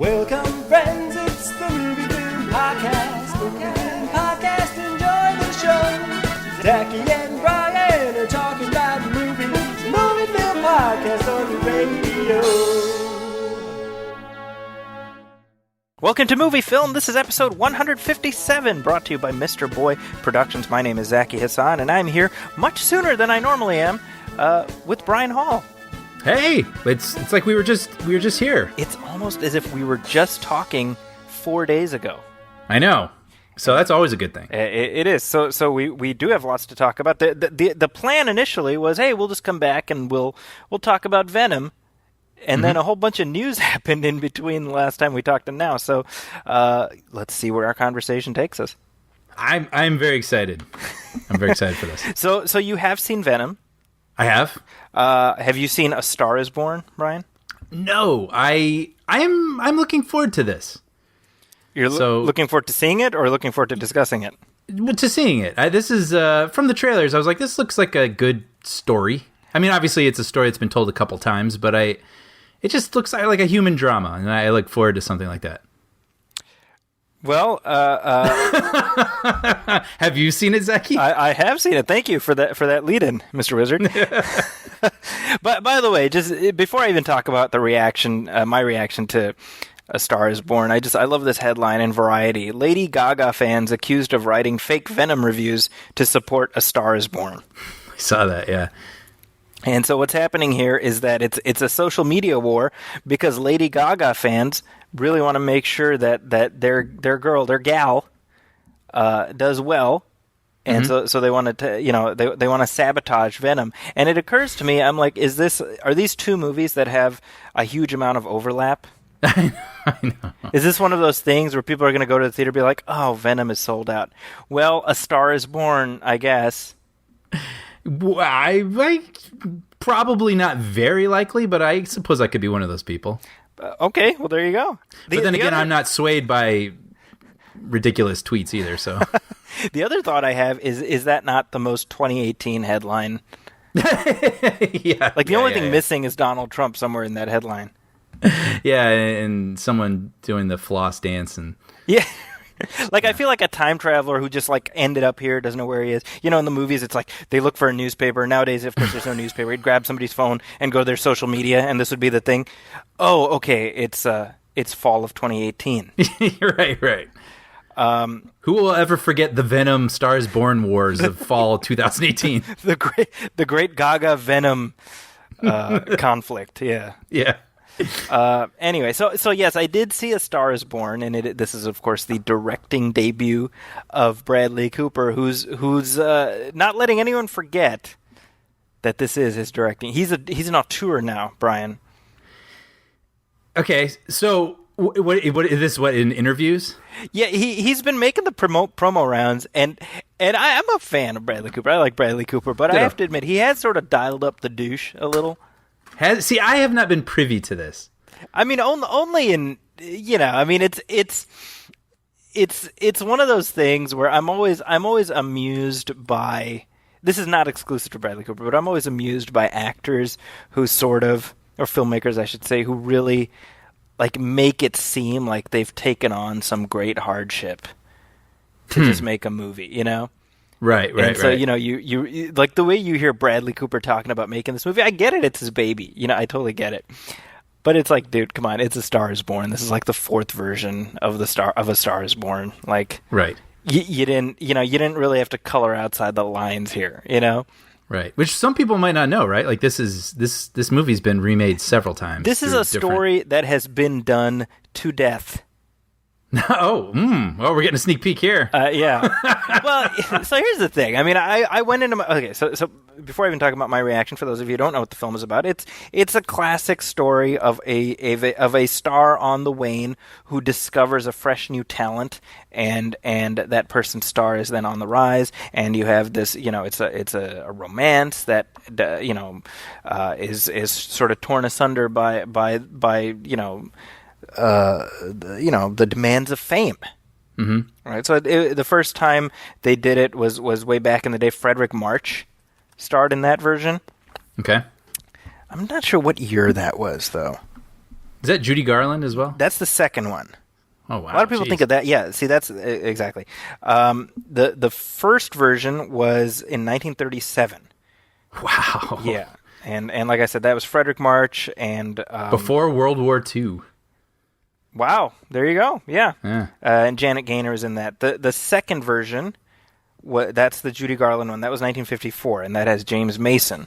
Welcome, friends, it's the Movie Film Podcast. The Movie Film Podcast, enjoy the show. Zachy and Brian are talking about movies. Movie Film Podcast on the radio. Welcome to Movie Film. This is episode 157, brought to you by Mr. Boy Productions. My name is Zachy Hassan, and I'm here much sooner than I normally am with Brian Hall. Hey, it's like we were just here. It's almost as if we were just talking 4 days ago. I know. So that's always a good thing. It is. So we do have lots to talk about. The plan initially was, hey, we'll just come back and we'll talk about Venom. And then a whole bunch of news happened in between the last time we talked and now. So let's see where our conversation takes us. I'm very excited. I'm very excited for this. So you have seen Venom. I have. Have you seen A Star Is Born, Brian? No, I'm looking forward to this. You're looking forward to seeing it or looking forward to discussing it? To seeing it. This is from the trailers. I was like, this looks like a good story. I mean, obviously, it's a story that's been told a couple times, but it just looks like a human drama, and I look forward to something like that. Well, have you seen it, Zachy? I have seen it. Thank you for that lead-in, Mr. Wizard. But by the way, just before I even talk about the reaction, my reaction to A Star Is Born, I love this headline in Variety: Lady Gaga fans accused of writing fake Venom reviews to support A Star Is Born. I saw that, yeah. And so what's happening here is that it's a social media war because Lady Gaga fans really want to make sure that their girl, their gal, does well, and so they want to they want to sabotage Venom. And it occurs to me, I'm like, are these two movies that have a huge amount of overlap? I know. Is this one of those things where people are going to go to the theater and be like, oh, Venom is sold out? Well, A Star Is Born, I guess. I probably not very likely, but I suppose I could be one of those people. Okay, well, there you go. But then again, I'm not swayed by ridiculous tweets either. So the other thought I have is that not the most 2018 headline? Yeah, like the only thing missing is Donald Trump somewhere in that headline. Yeah, and someone doing the floss dance and yeah. I feel like a time traveler who just ended up here, doesn't know where he is. You know, in the movies, it's like they look for a newspaper. Nowadays, of course, there's no newspaper. He'd grab somebody's phone and go to their social media, and this would be the thing. Oh, okay, it's fall of 2018. Right. Who will ever forget the Venom Stars Born wars of fall 2018? the great Gaga Venom conflict. Yeah. Yeah. Anyway, so yes, I did see A Star Is Born, and this is, of course, the directing debut of Bradley Cooper, who's not letting anyone forget that this is his directing. He's an auteur now, Brian. Okay, so what is this? What, in interviews? Yeah, he's been making the promo rounds, and I'm a fan of Bradley Cooper. I like Bradley Cooper, but I have to admit he has sort of dialed up the douche a little. See, I have not been privy to this. I mean, only in, I mean, it's one of those things where I'm always amused by. This is not exclusive to Bradley Cooper, but I'm always amused by actors who or filmmakers, I should say, who really make it seem like they've taken on some great hardship to just make a movie, you know? Right. And so, right. You like the way you hear Bradley Cooper talking about making this movie, I get it, it's his baby. I totally get it. But it's like, dude, come on, it's A Star Is Born. This is like the fourth version of A Star Is Born. Right. You didn't really have to color outside the lines here, you know? Right. Which some people might not know, right? Like this movie's been remade several times. This is a story that has been done to death. Well, we're getting a sneak peek here. Yeah. Well, so here's the thing. I mean, I went into okay. So before I even talk about my reaction, for those of you who don't know what the film is about, it's a classic story of a star on the wane who discovers a fresh new talent, and that person's star is then on the rise, and you have this. It's a romance that is sort of torn asunder by the demands of fame. Mm-hmm. Right. So the first time they did it was way back in the day. Frederick March starred in that version. Okay. I'm not sure what year that was, though. Is that Judy Garland as well? That's the second one. Oh wow! A lot of people Jeez. think of that. Yeah, see, that's exactly. The first version was in 1937. Wow. Yeah, and like I said, that was Frederick March and Before World War II. wow, there you go. Yeah, Yeah. and Janet Gaynor is in that. The second version, that's the Judy Garland one. That was 1954, and that has James Mason.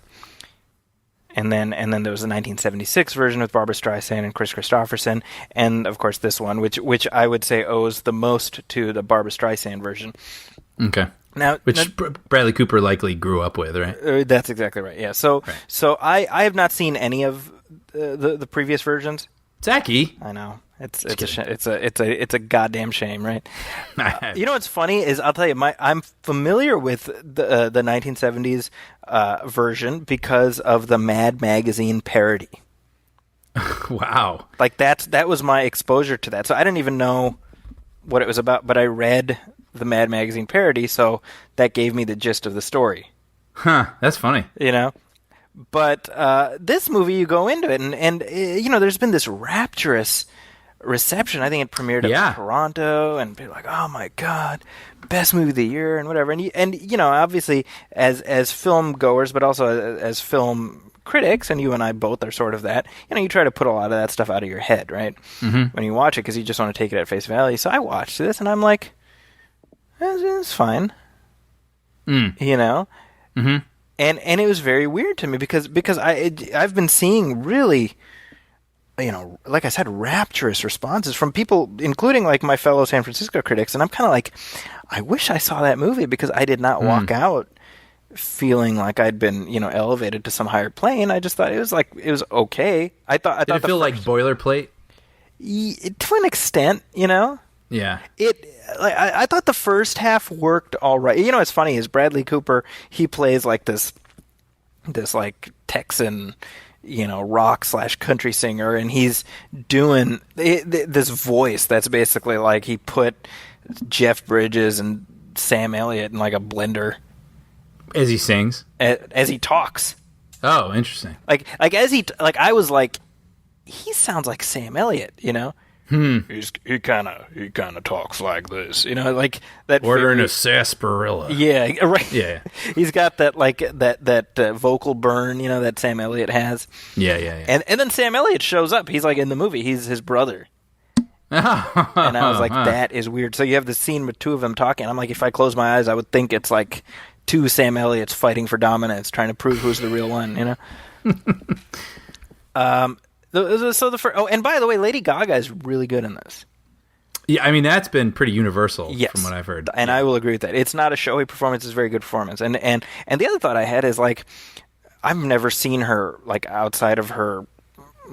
And then there was the 1976 version with Barbra Streisand and Chris Christopherson, and of course this one, which I would say owes the most to the Barbra Streisand version. Okay. Now, Bradley Cooper likely grew up with, right? that's exactly right. Yeah. So I have not seen any of the previous versions. Zachy. I know it's a goddamn shame, right? You know what's funny is I'll tell you, I'm familiar with the 1970s version because of the Mad Magazine parody. Wow. Like that was my exposure to that. So I didn't even know what it was about, but I read the Mad Magazine parody, so that gave me the gist of the story. Huh. That's funny. You know? But this movie, you go into it, and you know, there's been this rapturous reception. I think it premiered in Toronto, and people are like, "Oh my god, best movie of the year," and whatever. And you know, obviously, as film goers, but also as film critics, and you and I both are sort of that. You know, you try to put a lot of that stuff out of your head, right? Mm-hmm. When you watch it, because you just want to take it at face value. So I watched this, and I'm like, "It's fine," you know. Mm-hmm. And it was very weird to me because I've been seeing really, you know, like I said, rapturous responses from people, including like my fellow San Francisco critics, and I'm kind of like, I wish I saw that movie because I did not walk out feeling like I'd been, you know, elevated to some higher plane. I just thought it was okay. I thought Did it feel like boilerplate? To an extent, you know. Yeah. I thought the first half worked all right. You know what's funny is Bradley Cooper, he plays like this like Texan, you know, rock / country singer, and he's doing this voice that's basically like he put Jeff Bridges and Sam Elliott in like a blender. As he sings? As he talks. Oh, interesting. Like I was like, he sounds like Sam Elliott, you know? He kind of talks like this, you know, like that. Ordering a sarsaparilla. Yeah, right. Yeah, he's got that like that vocal burn, you know, that Sam Elliott has. Yeah. And then Sam Elliott shows up. He's like in the movie. He's his brother. And I was like, that is weird. So you have the scene with two of them talking. I'm like, if I close my eyes, I would think it's like two Sam Elliott's fighting for dominance, trying to prove who's the real one, you know. And by the way, Lady Gaga is really good in this. Yeah, I mean that's been pretty universal from what I've heard. And I will agree with that. It's not a showy performance; it's a very good performance. And the other thought I had is like, I've never seen her like outside of her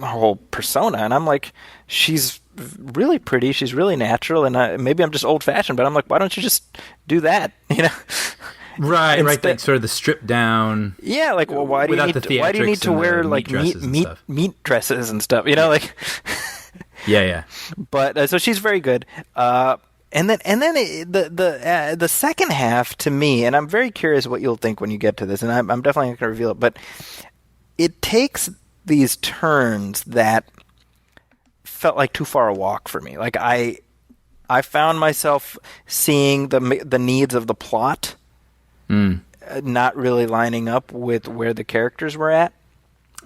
whole persona, and I'm like, she's really pretty, she's really natural, and maybe I'm just old fashioned, but I'm like, why don't you just do that, you know? Right, like sort of the stripped down. Yeah, like, well, why do you need to wear like meat dresses and stuff? You know, like. Yeah. But so she's very good. And then the second half to me, and I'm very curious what you'll think when you get to this, and I'm definitely not going to reveal it, but it takes these turns that felt like too far a walk for me. Like I found myself seeing the needs of the plot. Not really lining up with where the characters were at.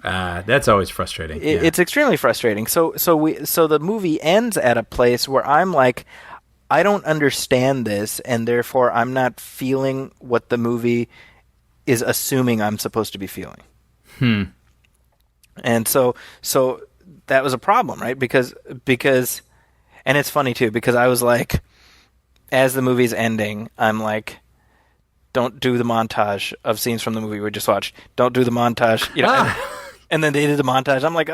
That's always frustrating. It's extremely frustrating. So the movie ends at a place where I'm like, I don't understand this, and therefore I'm not feeling what the movie is assuming I'm supposed to be feeling. And so that was a problem, right? Because and it's funny too, because I was like, as the movie's ending, I'm like, don't do the montage of scenes from the movie we just watched. Don't do the montage. You know, and then they did the montage. I'm like,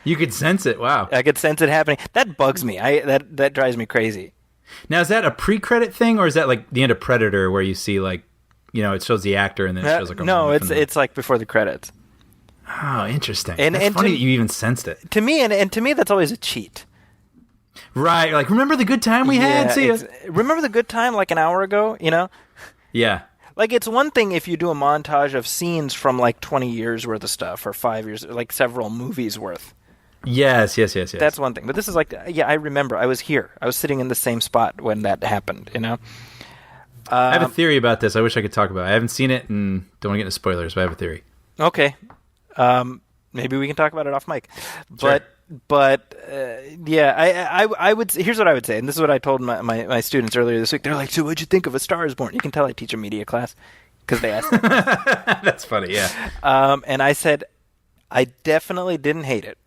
You could sense it. Wow. I could sense it happening. That bugs me. That drives me crazy. Now, is that a pre-credit thing, or is that like the end of Predator where you see like, you know, it shows the actor and then it shows like a no, it's like before the credits. Oh, interesting. And that's funny that you even sensed it. To me, and to me, that's always a cheat. Right. Like, remember the good time we had? See ya. Remember the good time like an hour ago, you know? Yeah. Like, it's one thing if you do a montage of scenes from, like, 20 years worth of stuff, or 5 years, like, several movies worth. Yes. That's one thing. But this is like, yeah, I remember. I was here. I was sitting in the same spot when that happened, you know? I have a theory about this. I wish I could talk about it. I haven't seen it and don't want to get into spoilers, but I have a theory. Okay. Maybe we can talk about it off mic. Sure. But yeah, I would. Here's what I would say, and this is what I told my students earlier this week. They're like, "So, what'd you think of A Star Is Born?" You can tell I teach a media class because they asked. That's funny, yeah. And I said, I definitely didn't hate it,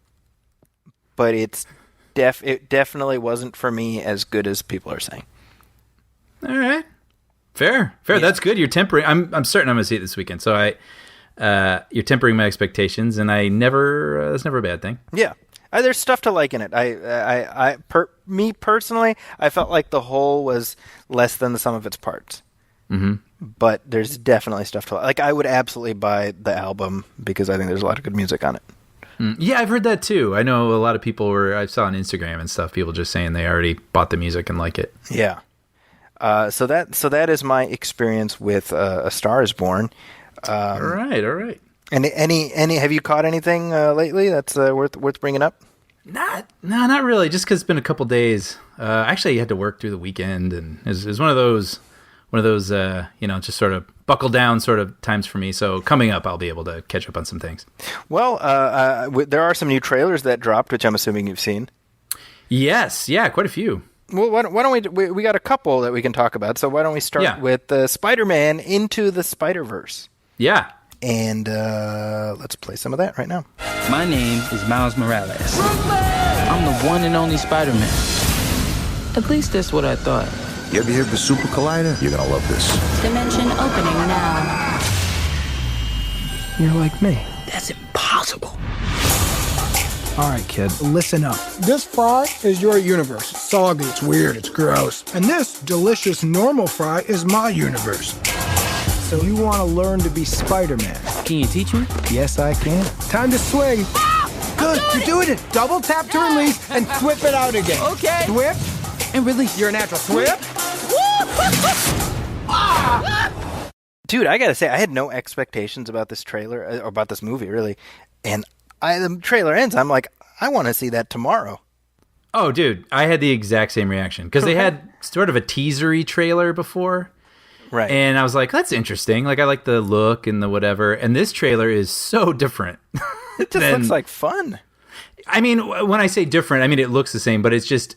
but it definitely wasn't for me as good as people are saying. All right, fair. Yeah. That's good. You're tempering. I'm certain I'm going to see it this weekend. So you're tempering my expectations, and that's never a bad thing. Yeah. There's stuff to like in it. Me personally, I felt like the whole was less than the sum of its parts. Mm-hmm. But there's definitely stuff to like. Like, I would absolutely buy the album because I think there's a lot of good music on it. Yeah, I've heard that too. I know a lot of people I saw on Instagram and stuff, people just saying they already bought the music and like it. Yeah. So that is my experience with A Star Is Born. All right. And any have you caught anything lately that's worth bringing up? Not really. Just because it's been a couple days. Actually, I had to work through the weekend, and it was one of those just sort of buckle down sort of times for me. So coming up, I'll be able to catch up on some things. Well, there are some new trailers that dropped, which I'm assuming you've seen. Yes, yeah, quite a few. Well, why don't we got a couple that we can talk about. So why don't we start with Spider-Man Into the Spider-Verse? Yeah. And let's play some of that right now. My name is Miles Morales. I'm the one and only Spider-Man. At least that's what I thought. You ever hear of the Super Collider? You're gonna love this. Dimension opening now. You're like me. That's impossible. All right, kid, listen up. This fry is your universe. It's soggy, it's weird, it's gross. And this delicious normal fry is my universe. So you want to learn to be Spider-Man? Can you teach me? Yes, I can. Time to swing. Good, you're doing it. Double tap to release and whip it out again. Okay. Whip. And release. You're a natural. Whip. Dude, I gotta say, I had no expectations about this trailer, or about this movie, really. And the trailer ends, I'm like, I want to see that tomorrow. Oh, dude, I had the exact same reaction. Because they had sort of a teasery trailer before. Right. And I was like, that's interesting. Like, I like the look and the whatever. And this trailer is so different. It just looks like fun. I mean, when I say different, I mean, it looks the same, but it's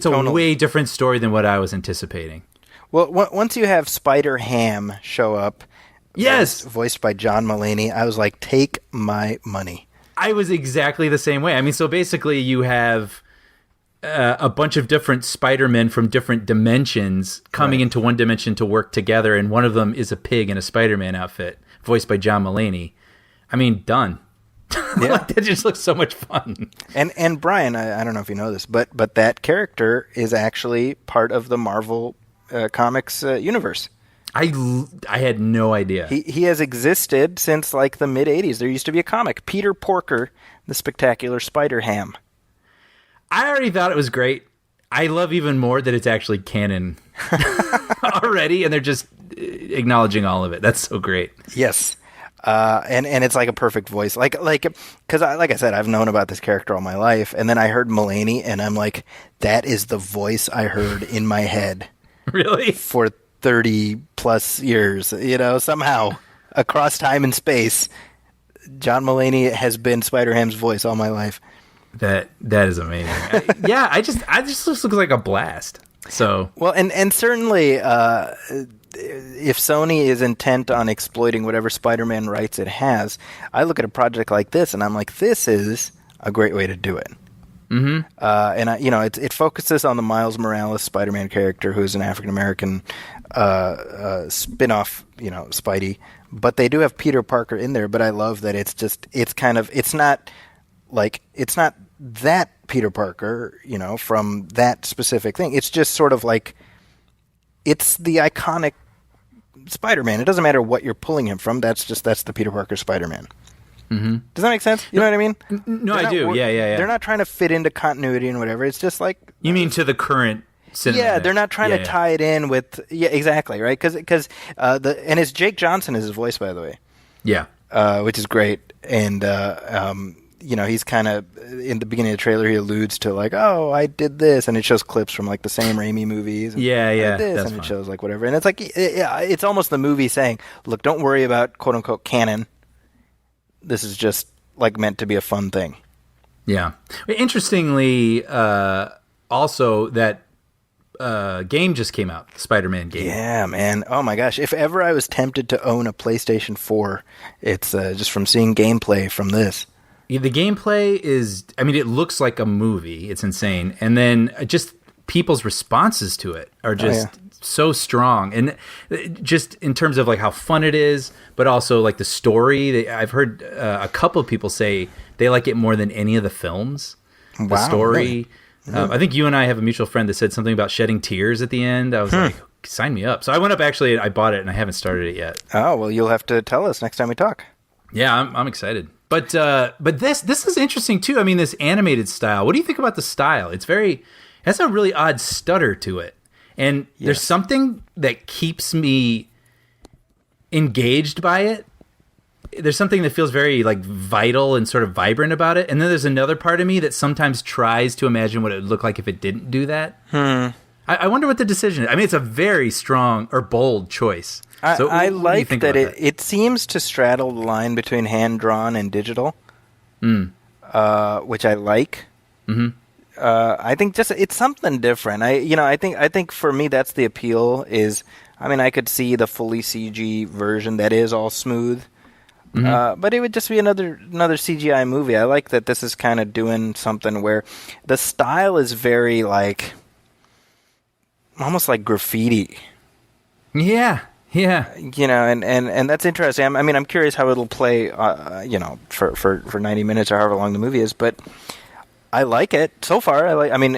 a way different story than what I was anticipating. Well, once you have Spider-Ham show up, yes, voiced by John Mulaney, I was like, take my money. I was exactly the same way. I mean, so basically you have a bunch of different Spider-Men from different dimensions coming into one dimension to work together, and one of them is a pig in a Spider-Man outfit, voiced by John Mulaney. I mean, done. Yeah. Like, that just looks so much fun. And Brian, I don't know if you know this, but that character is actually part of the Marvel Comics universe. I had no idea. He has existed since like the mid-'80s. There used to be a comic, Peter Porker, the Spectacular Spider-Ham. I already thought it was great. I love even more that it's actually canon already, and they're just acknowledging all of it. That's so great. Yes. And it's like a perfect voice. Because like I said, I've known about this character all my life, and then I heard Mulaney, and I'm like, that is the voice I heard in my head. Really? For 30 plus years, somehow across time and space, John Mulaney has been Spider-Ham's voice all my life. That is amazing. I just looks like a blast. So well, and certainly, if Sony is intent on exploiting whatever Spider-Man rights it has, I look at a project like this and I'm like, this is a great way to do it. Mm-hmm. And it focuses on the Miles Morales Spider-Man character, who's an African American spin-off, Spidey. But they do have Peter Parker in there. But I love that it's not that Peter Parker, from that specific thing. It's just sort of like, it's the iconic Spider-Man. It doesn't matter what you're pulling him from. That's the Peter Parker Spider-Man. Mm-hmm. Does that make sense? You know what I mean? No, I do. Yeah. They're not trying to fit into continuity and whatever. It's just like... You mean to the current cinematic? Yeah, they're not trying to tie it in with... Yeah, exactly, right? Because and it's Jake Johnson is his voice, by the way. Yeah. Which is great. And he's kind of in the beginning of the trailer. He alludes to like, "Oh, I did this," and it shows clips from like the Sam Raimi movies. And Yeah, I yeah, did this, that's and fun. it shows like whatever. And it's like, it's almost the movie saying, "Look, don't worry about quote unquote canon. This is just like meant to be a fun thing." Yeah. Interestingly, also that game just came out, the Spider-Man game. Yeah, man. Oh my gosh. If ever I was tempted to own a PlayStation 4, it's just from seeing gameplay from this. Yeah, the gameplay is, I mean, it looks like a movie. It's insane. And then just people's responses to it are just so strong. And just in terms of like how fun it is, but also like the story. I've heard a couple of people say they like it more than any of the films. The Wow, story. really? I think you and I have a mutual friend that said something about shedding tears at the end. I was like, sign me up. So I went up, actually, I bought it and I haven't started it yet. Oh, well, you'll have to tell us next time we talk. Yeah, I'm excited. But this is interesting too. I mean, this animated style. What do you think about the style? It has a really odd stutter to it. And there's something that keeps me engaged by it. There's something that feels very like vital and sort of vibrant about it. And then there's another part of me that sometimes tries to imagine what it would look like if it didn't do that. I wonder what the decision is. I mean, it's a very strong or bold choice. So I what do you like think that about it seems to straddle the line between hand-drawn and digital, which I like. Mm-hmm. I think just it's something different. I think for me that's the appeal is, I mean, I could see the fully CG version that is all smooth. But it would just be another CGI movie. I like that this is kind of doing something where the style is very like almost like graffiti. Yeah. And that's interesting. I mean, I'm curious how it'll play, for 90 minutes or however long the movie is. But I like it so far. I mean,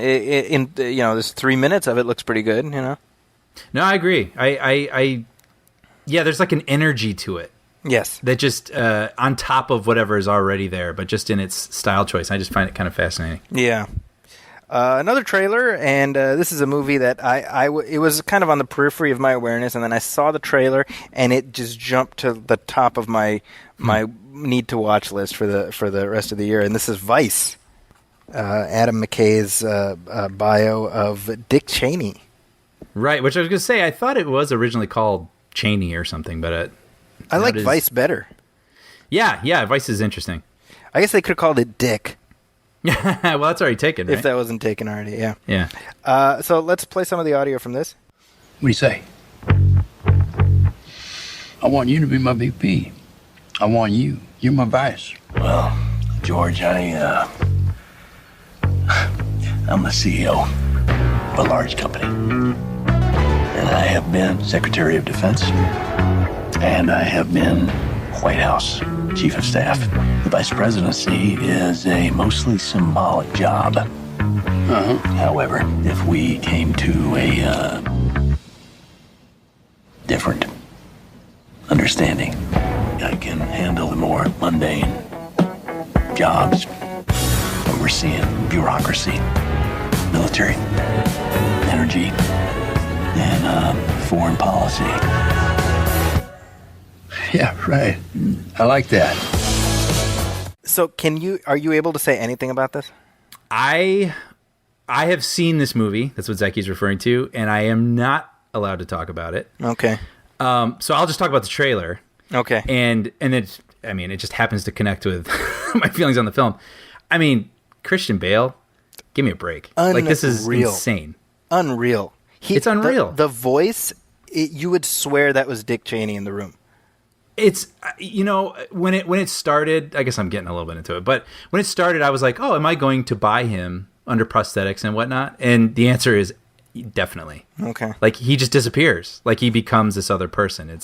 this 3 minutes of it looks pretty good. No, I agree. There's like an energy to it. Yes. That just on top of whatever is already there, but just in its style choice. I just find it kind of fascinating. Yeah. Another trailer, and this is a movie that it was kind of on the periphery of my awareness, and then I saw the trailer, and it just jumped to the top of my need to watch list for the rest of the year. And this is Vice, Adam McKay's bio of Dick Cheney. Right, which I was going to say, I thought it was originally called Cheney or something, but I like Vice better. Yeah, Vice is interesting. I guess they could have called it Dick. Well, that's already taken, right? If that wasn't taken already, yeah. Yeah. So let's play some of the audio from this. What do you say? I want you to be my VP. I want you. You're my vice. Well, George, I'm the CEO of a large company. And I have been Secretary of Defense. And I have been White House Chief of Staff. The Vice Presidency is a mostly symbolic job. However, if we came to a different understanding, I can handle the more mundane jobs, overseeing bureaucracy, military, energy, and foreign policy. Yeah, right. I like that. So are you able to say anything about this? I have seen this movie. That's what Zacky's referring to, and I am not allowed to talk about it. Okay. So I'll just talk about the trailer. Okay. And it just happens to connect with my feelings on the film. I mean, Christian Bale, give me a break. Like, this is insane. Unreal. It's unreal. The voice, you would swear that was Dick Cheney in the room. It's, when it started, I guess I'm getting a little bit into it, but when it started, I was like, oh, am I going to buy him under prosthetics and whatnot? And the answer is definitely. Okay. Like, he just disappears. Like, he becomes this other person.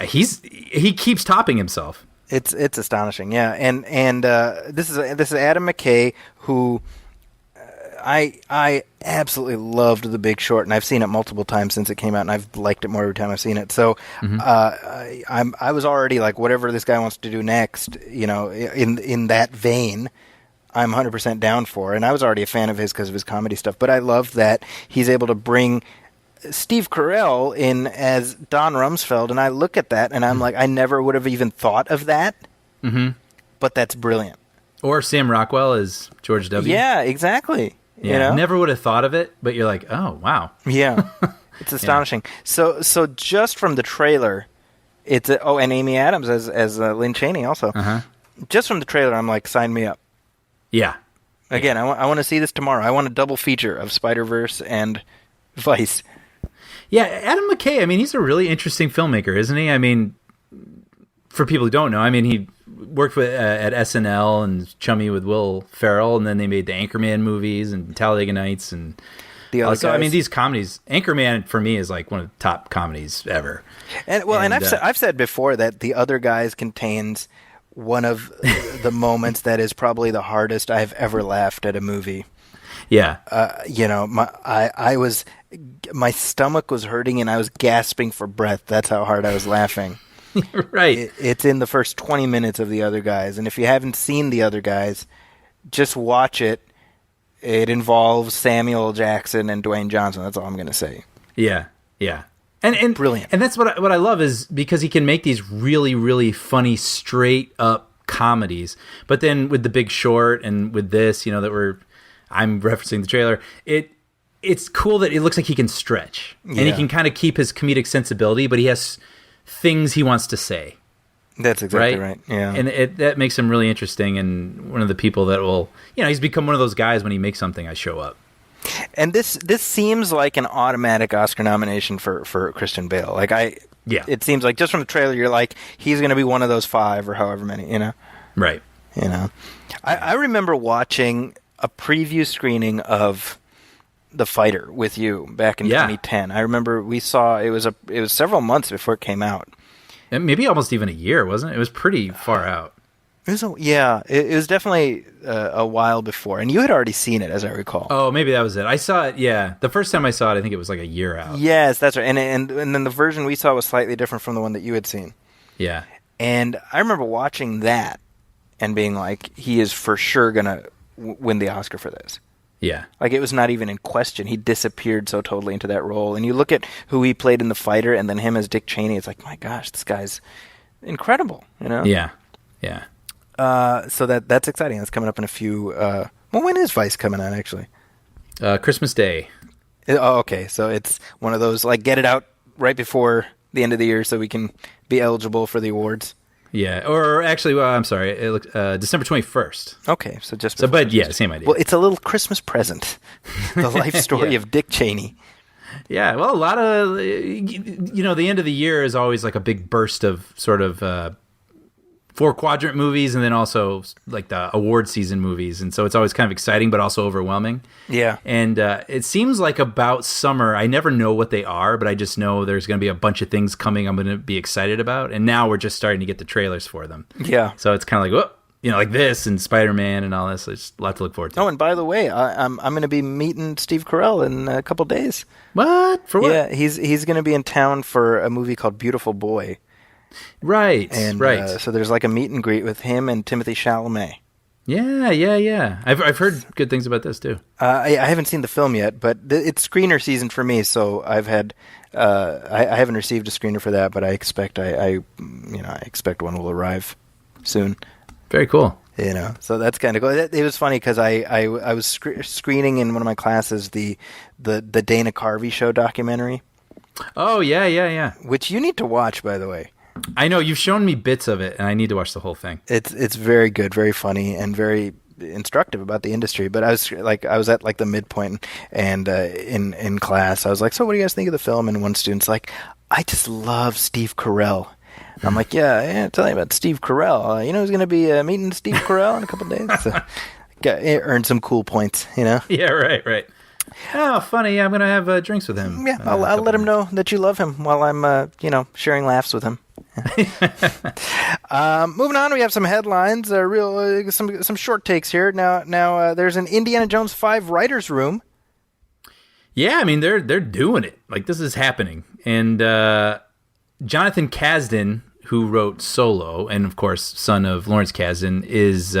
He keeps topping himself. It's astonishing, yeah. And this is Adam McKay, who I absolutely loved The Big Short, and I've seen it multiple times since it came out, and I've liked it more every time I've seen it. So I was already like, whatever this guy wants to do next, in that vein, I'm 100% down for. And I was already a fan of his because of his comedy stuff, but I love that he's able to bring Steve Carell in as Don Rumsfeld, and I look at that and I'm like, I never would have even thought of that, but that's brilliant. Or Sam Rockwell as George W. Yeah, exactly. Yeah, You know? never would have thought of it, but you're like, oh, wow. Yeah. It's astonishing. So just from the trailer, it's and Amy Adams as Lynn Chaney also. Uh-huh. Just from the trailer, I'm like, sign me up. Yeah. Again, I want to see this tomorrow. I want a double feature of Spider-Verse and Vice. Yeah, Adam McKay, I mean, he's a really interesting filmmaker, isn't he? I mean, for people who don't know, I mean, he worked with at SNL and chummy with Will Ferrell, and then they made the Anchorman movies and Talladega Nights and The other so I guys. mean, these comedies, Anchorman for me is like one of the top comedies ever. And I've said before that The Other Guys contains one of the moments that is probably the hardest I've ever laughed at a movie. Yeah. My stomach was hurting and I was gasping for breath. That's how hard I was laughing. Right. It's in the first 20 minutes of The Other Guys. And if you haven't seen The Other Guys, just watch it. It involves Samuel L. Jackson and Dwayne Johnson. That's all I'm going to say. Yeah. Yeah. And brilliant. And that's what I love is because he can make these really, really funny, straight up comedies. But then with The Big Short and with this, I'm referencing the trailer, it's cool that it looks like he can stretch. And he can kind of keep his comedic sensibility, but he has things he wants to say. That's exactly right. Yeah. And that makes him really interesting and one of the people that will, he's become one of those guys when he makes something, I show up. And this seems like an automatic Oscar nomination for Christian Bale. It seems like just from the trailer, you're like, he's going to be one of those 5 or however many, Right. I remember watching a preview screening of The Fighter with you back in 2010. I remember we saw it was several months before it came out. And maybe almost even a year, wasn't it? It was pretty far out. It was definitely a while before, and you had already seen it, as I recall. Oh, maybe that was it. I saw it. Yeah, the first time I saw it, I think it was like a year out. Yes, that's right. And then the version we saw was slightly different from the one that you had seen. Yeah, and I remember watching that and being like, he is for sure gonna win the Oscar for this. Yeah, like it was not even in question. He disappeared so totally into that role. And you look at who he played in The Fighter, and then him as Dick Cheney. It's like, my gosh, this guy's incredible. Yeah, yeah. So that's exciting. That's coming up in a few. When is Vice coming out, actually? Christmas Day. Oh, okay. So it's one of those, like, get it out right before the end of the year so we can be eligible for the awards. Yeah, or actually, I'm sorry, it looked December 21st. Okay, so just so, but Christmas. Yeah, same idea. Well, it's a little Christmas present, the life story of Dick Cheney. Yeah, well, a lot of the end of the year is always like a big burst of sort of 4-quadrant movies, and then also like the award season movies, and so it's always kind of exciting but also overwhelming. Yeah, and it seems like about summer, I never know what they are, but I just know there's going to be a bunch of things coming I'm going to be excited about, and now we're just starting to get the trailers for them. Yeah, so it's kind of like, like this and Spider-Man and all this. It's a lot to look forward to. Oh, and by the way, I'm going to be meeting Steve Carell in a couple days. What? For what? Yeah, he's going to be in town for a movie called Beautiful Boy. Right, and right. So there's like a meet and greet with him and Timothy Chalamet. Yeah. I've heard good things about this too. I haven't seen the film yet, but it's screener season for me, so I've had I haven't received a screener for that, but I expect I expect one will arrive soon. Very cool. So that's kind of cool. It was funny because I was screening in one of my classes the Dana Carvey show documentary. Oh yeah. Which you need to watch, by the way. I know you've shown me bits of it, and I need to watch the whole thing. It's very good, very funny, and very instructive about the industry. But I was at like the midpoint, and in class, I was like, "So, what do you guys think of the film?" And one student's like, "I just love Steve Carell." And I'm like, "Yeah, tell me about Steve Carell. Who's going to be meeting Steve Carell in a couple of days?" So, earned some cool points, Yeah, right. Oh, funny! I'm going to have drinks with him. Yeah, I'll let him know that you love him while I'm, sharing laughs with him. Moving on, we have some headlines, some short takes here. Now, there's an Indiana Jones 5 writers' room. Yeah, I mean they're doing it. Like, this is happening, and Jonathan Kasdan, who wrote Solo, and of course son of Lawrence Kasdan, is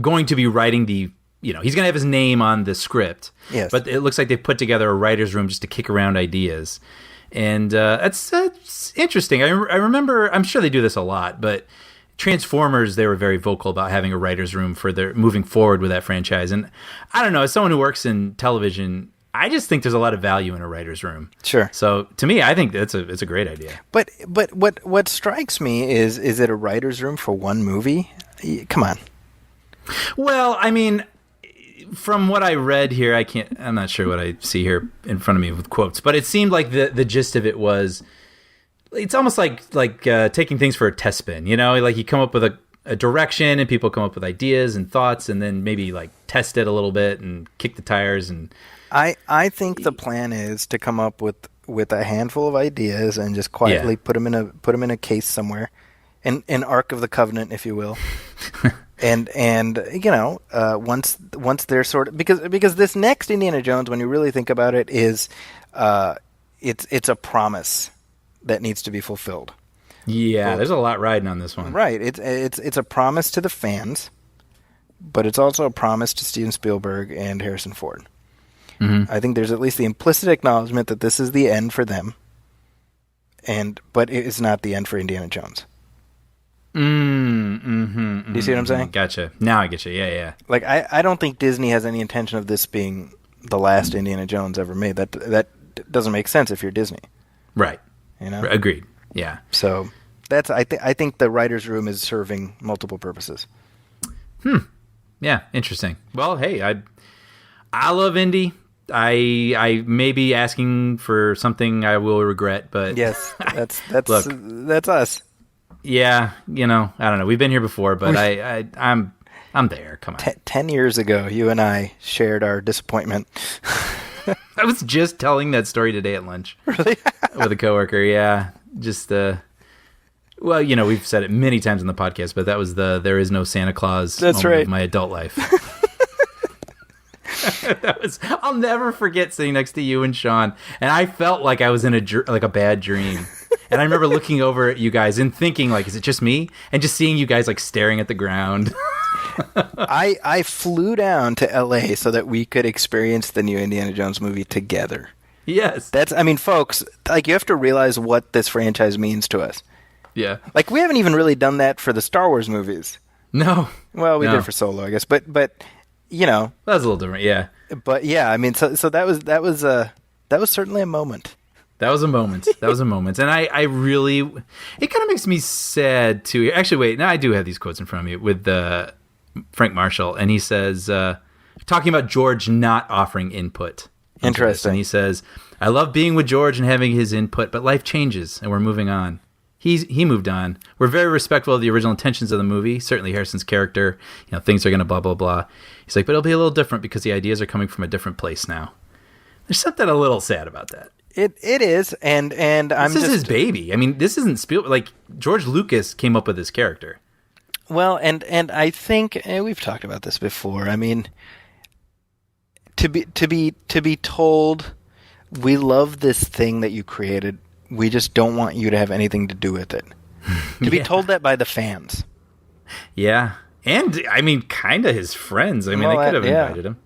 going to be writing the. He's going to have his name on the script. Yes. But it looks like they've put together a writer's room just to kick around ideas. And that's interesting. I remember, I'm sure they do this a lot, but Transformers, they were very vocal about having a writer's room for their moving forward with that franchise. And I don't know, as someone who works in television, I just think there's a lot of value in a writer's room. Sure. So to me, I think it's a great idea. But what strikes me is it a writer's room for one movie? Come on. Well, I mean, from what I read here, I'm not sure what I see here in front of me with quotes, but it seemed like the gist of it was, it's almost like taking things for a test spin, you know, like you come up with a direction and people come up with ideas and thoughts and then maybe like test it a little bit and kick the tires. And I think the plan is to come up with a handful of ideas and just quietly put them in a case somewhere, an Ark of the Covenant, if you will. And you know, once they're sort of, because this next Indiana Jones, when you really think about it, is it's a promise that needs to be fulfilled. Yeah, there's a lot riding on this one. Right. It's a promise to the fans, but it's also a promise to Steven Spielberg and Harrison Ford. Mm-hmm. I think there's at least the implicit acknowledgement that this is the end for them, but it is not the end for Indiana Jones. Do you see what I'm saying? Gotcha. Now I get you. Yeah. Like I don't think Disney has any intention of this being the last Indiana Jones ever made. That doesn't make sense if you're Disney. Right. You know? Agreed. Yeah. So I think the writer's room is serving multiple purposes. Yeah. Interesting. Well, hey, I love Indy. I may be asking for something I will regret, but yes, that's look, that's us. Yeah, you know, I don't know. We've been here before, but I'm there. Come on. 10 years ago, you and I shared our disappointment. I was just telling that story today at lunch. Really? With a coworker. Yeah, just well, you know, we've said it many times in the podcast, but that was there is no Santa Claus That's moment right. of my adult life. I'll never forget sitting next to you and Sean, and I felt like I was in a bad dream. And I remember looking over at you guys and thinking, like, is it just me? And just seeing you guys like staring at the ground. I flew down to LA so that we could experience the new Indiana Jones movie together. Yes. Folks, like, you have to realize what this franchise means to us. Yeah. Like, we haven't even really done that for the Star Wars movies. No. Well, we did for Solo, I guess, but you know, that was a little different, yeah. But yeah, I mean, so that was certainly a moment. That was a moment. And I really, it kind of makes me sad too. Actually, wait, now I do have these quotes in front of me with Frank Marshall, and he says, talking about George not offering input. Interesting. And he says, I love being with George and having his input, but life changes and we're moving on. He moved on. We're very respectful of the original intentions of the movie. Certainly Harrison's character, you know, things are going to blah, blah, blah. He's like, but it'll be a little different because the ideas are coming from a different place now. There's something a little sad about that. It is, and this is his baby. I mean, this isn't Spielberg. Like, George Lucas came up with this character. Well, and I think, and we've talked about this before. I mean, to be told, we love this thing that you created. We just don't want you to have anything to do with it. To be told that by the fans. Yeah. And, I mean, kind of his friends. I mean, they could have invited him.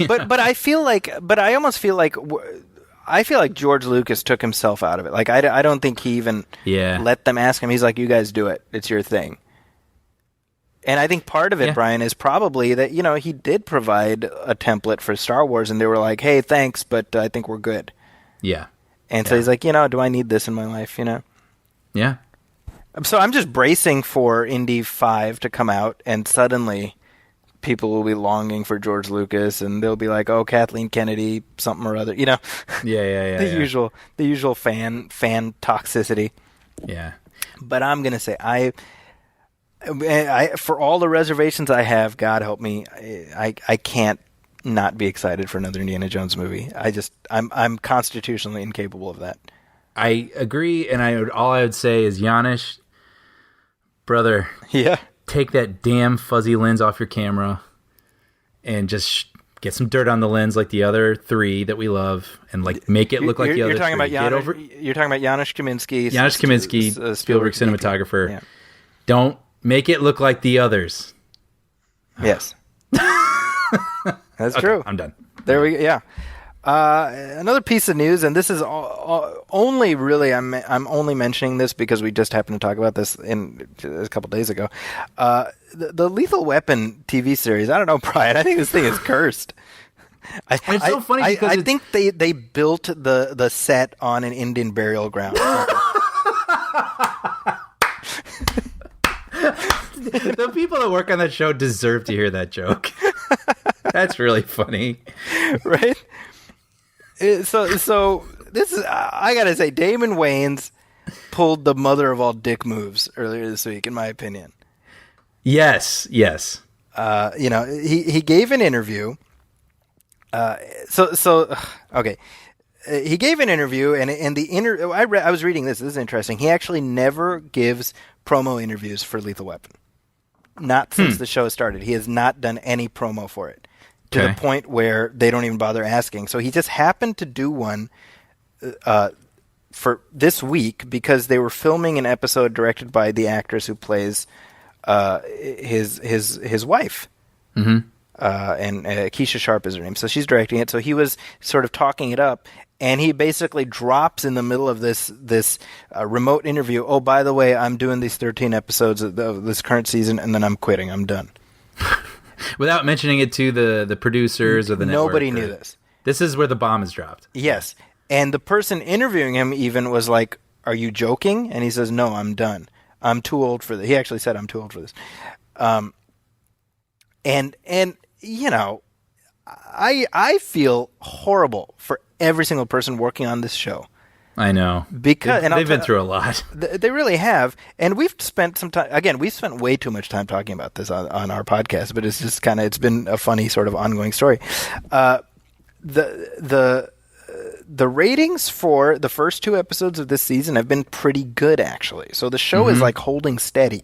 But I almost feel like George Lucas took himself out of it. Like, I don't think he even let them ask him. He's like, you guys do it. It's your thing. And I think part of it, Brian, is probably that, you know, he did provide a template for Star Wars, and they were like, hey, thanks, but I think we're good. Yeah. And so he's like, you know, do I need this in my life, you know? Yeah. So I'm just bracing for Indy 5 to come out, and suddenly people will be longing for George Lucas, and they'll be like, oh, Kathleen Kennedy, something or other, you know? Yeah. The usual fan toxicity. Yeah. But I'm going to say, I for all the reservations I have, God help me, I can't not be excited for another Indiana Jones movie. I'm constitutionally incapable of that. I agree, and all I would say is, Janusz, brother, take that damn fuzzy lens off your camera and just get some dirt on the lens like the other three that we love, and like make it look like the other three. You're talking about Janusz Kaminski. Janusz Kaminski, Spielberg cinematographer. Yeah. Don't make it look like the others. Yes. That's true. I'm done. There we go. Yeah. Another piece of news, and this is only really I'm only mentioning this because we just happened to talk about this a couple days ago. The Lethal Weapon TV series. I don't know, Brian. I think this thing is cursed. It's so funny because I think they built the set on an Indian burial ground. The people that work on that show deserve to hear that joke. That's really funny, right? So this is I gotta say, Damon Wayans pulled the mother of all dick moves earlier this week, in my opinion. Yes. He gave an interview. Okay. He gave an interview, and in the I was reading this. This is interesting. He actually never gives promo interviews for Lethal Weapon. Not since the show started. He has not done any promo for it, to the point where they don't even bother asking. So he just happened to do one for this week because they were filming an episode directed by the actress who plays his wife. Mm-hmm. And Keisha Sharp is her name. So she's directing it. So he was sort of talking it up, and he basically drops in the middle of this remote interview, oh, by the way, I'm doing these 13 episodes of this current season, and then I'm quitting. I'm done. Without mentioning it to the producers or the network. Nobody knew this. This is where the bomb is dropped. Yes. And the person interviewing him even was like, are you joking? And he says, no, I'm done. I'm too old for this. He actually said, I'm too old for this. And you know, I feel horrible for every single person working on this show. I know. Because they've been through a lot. They really have. And we've spent some time, again, we've spent way too much time talking about this on our podcast, but it's just it's been a funny sort of ongoing story. The ratings for the first 2 episodes of this season have been pretty good, actually. So the show is like holding steady.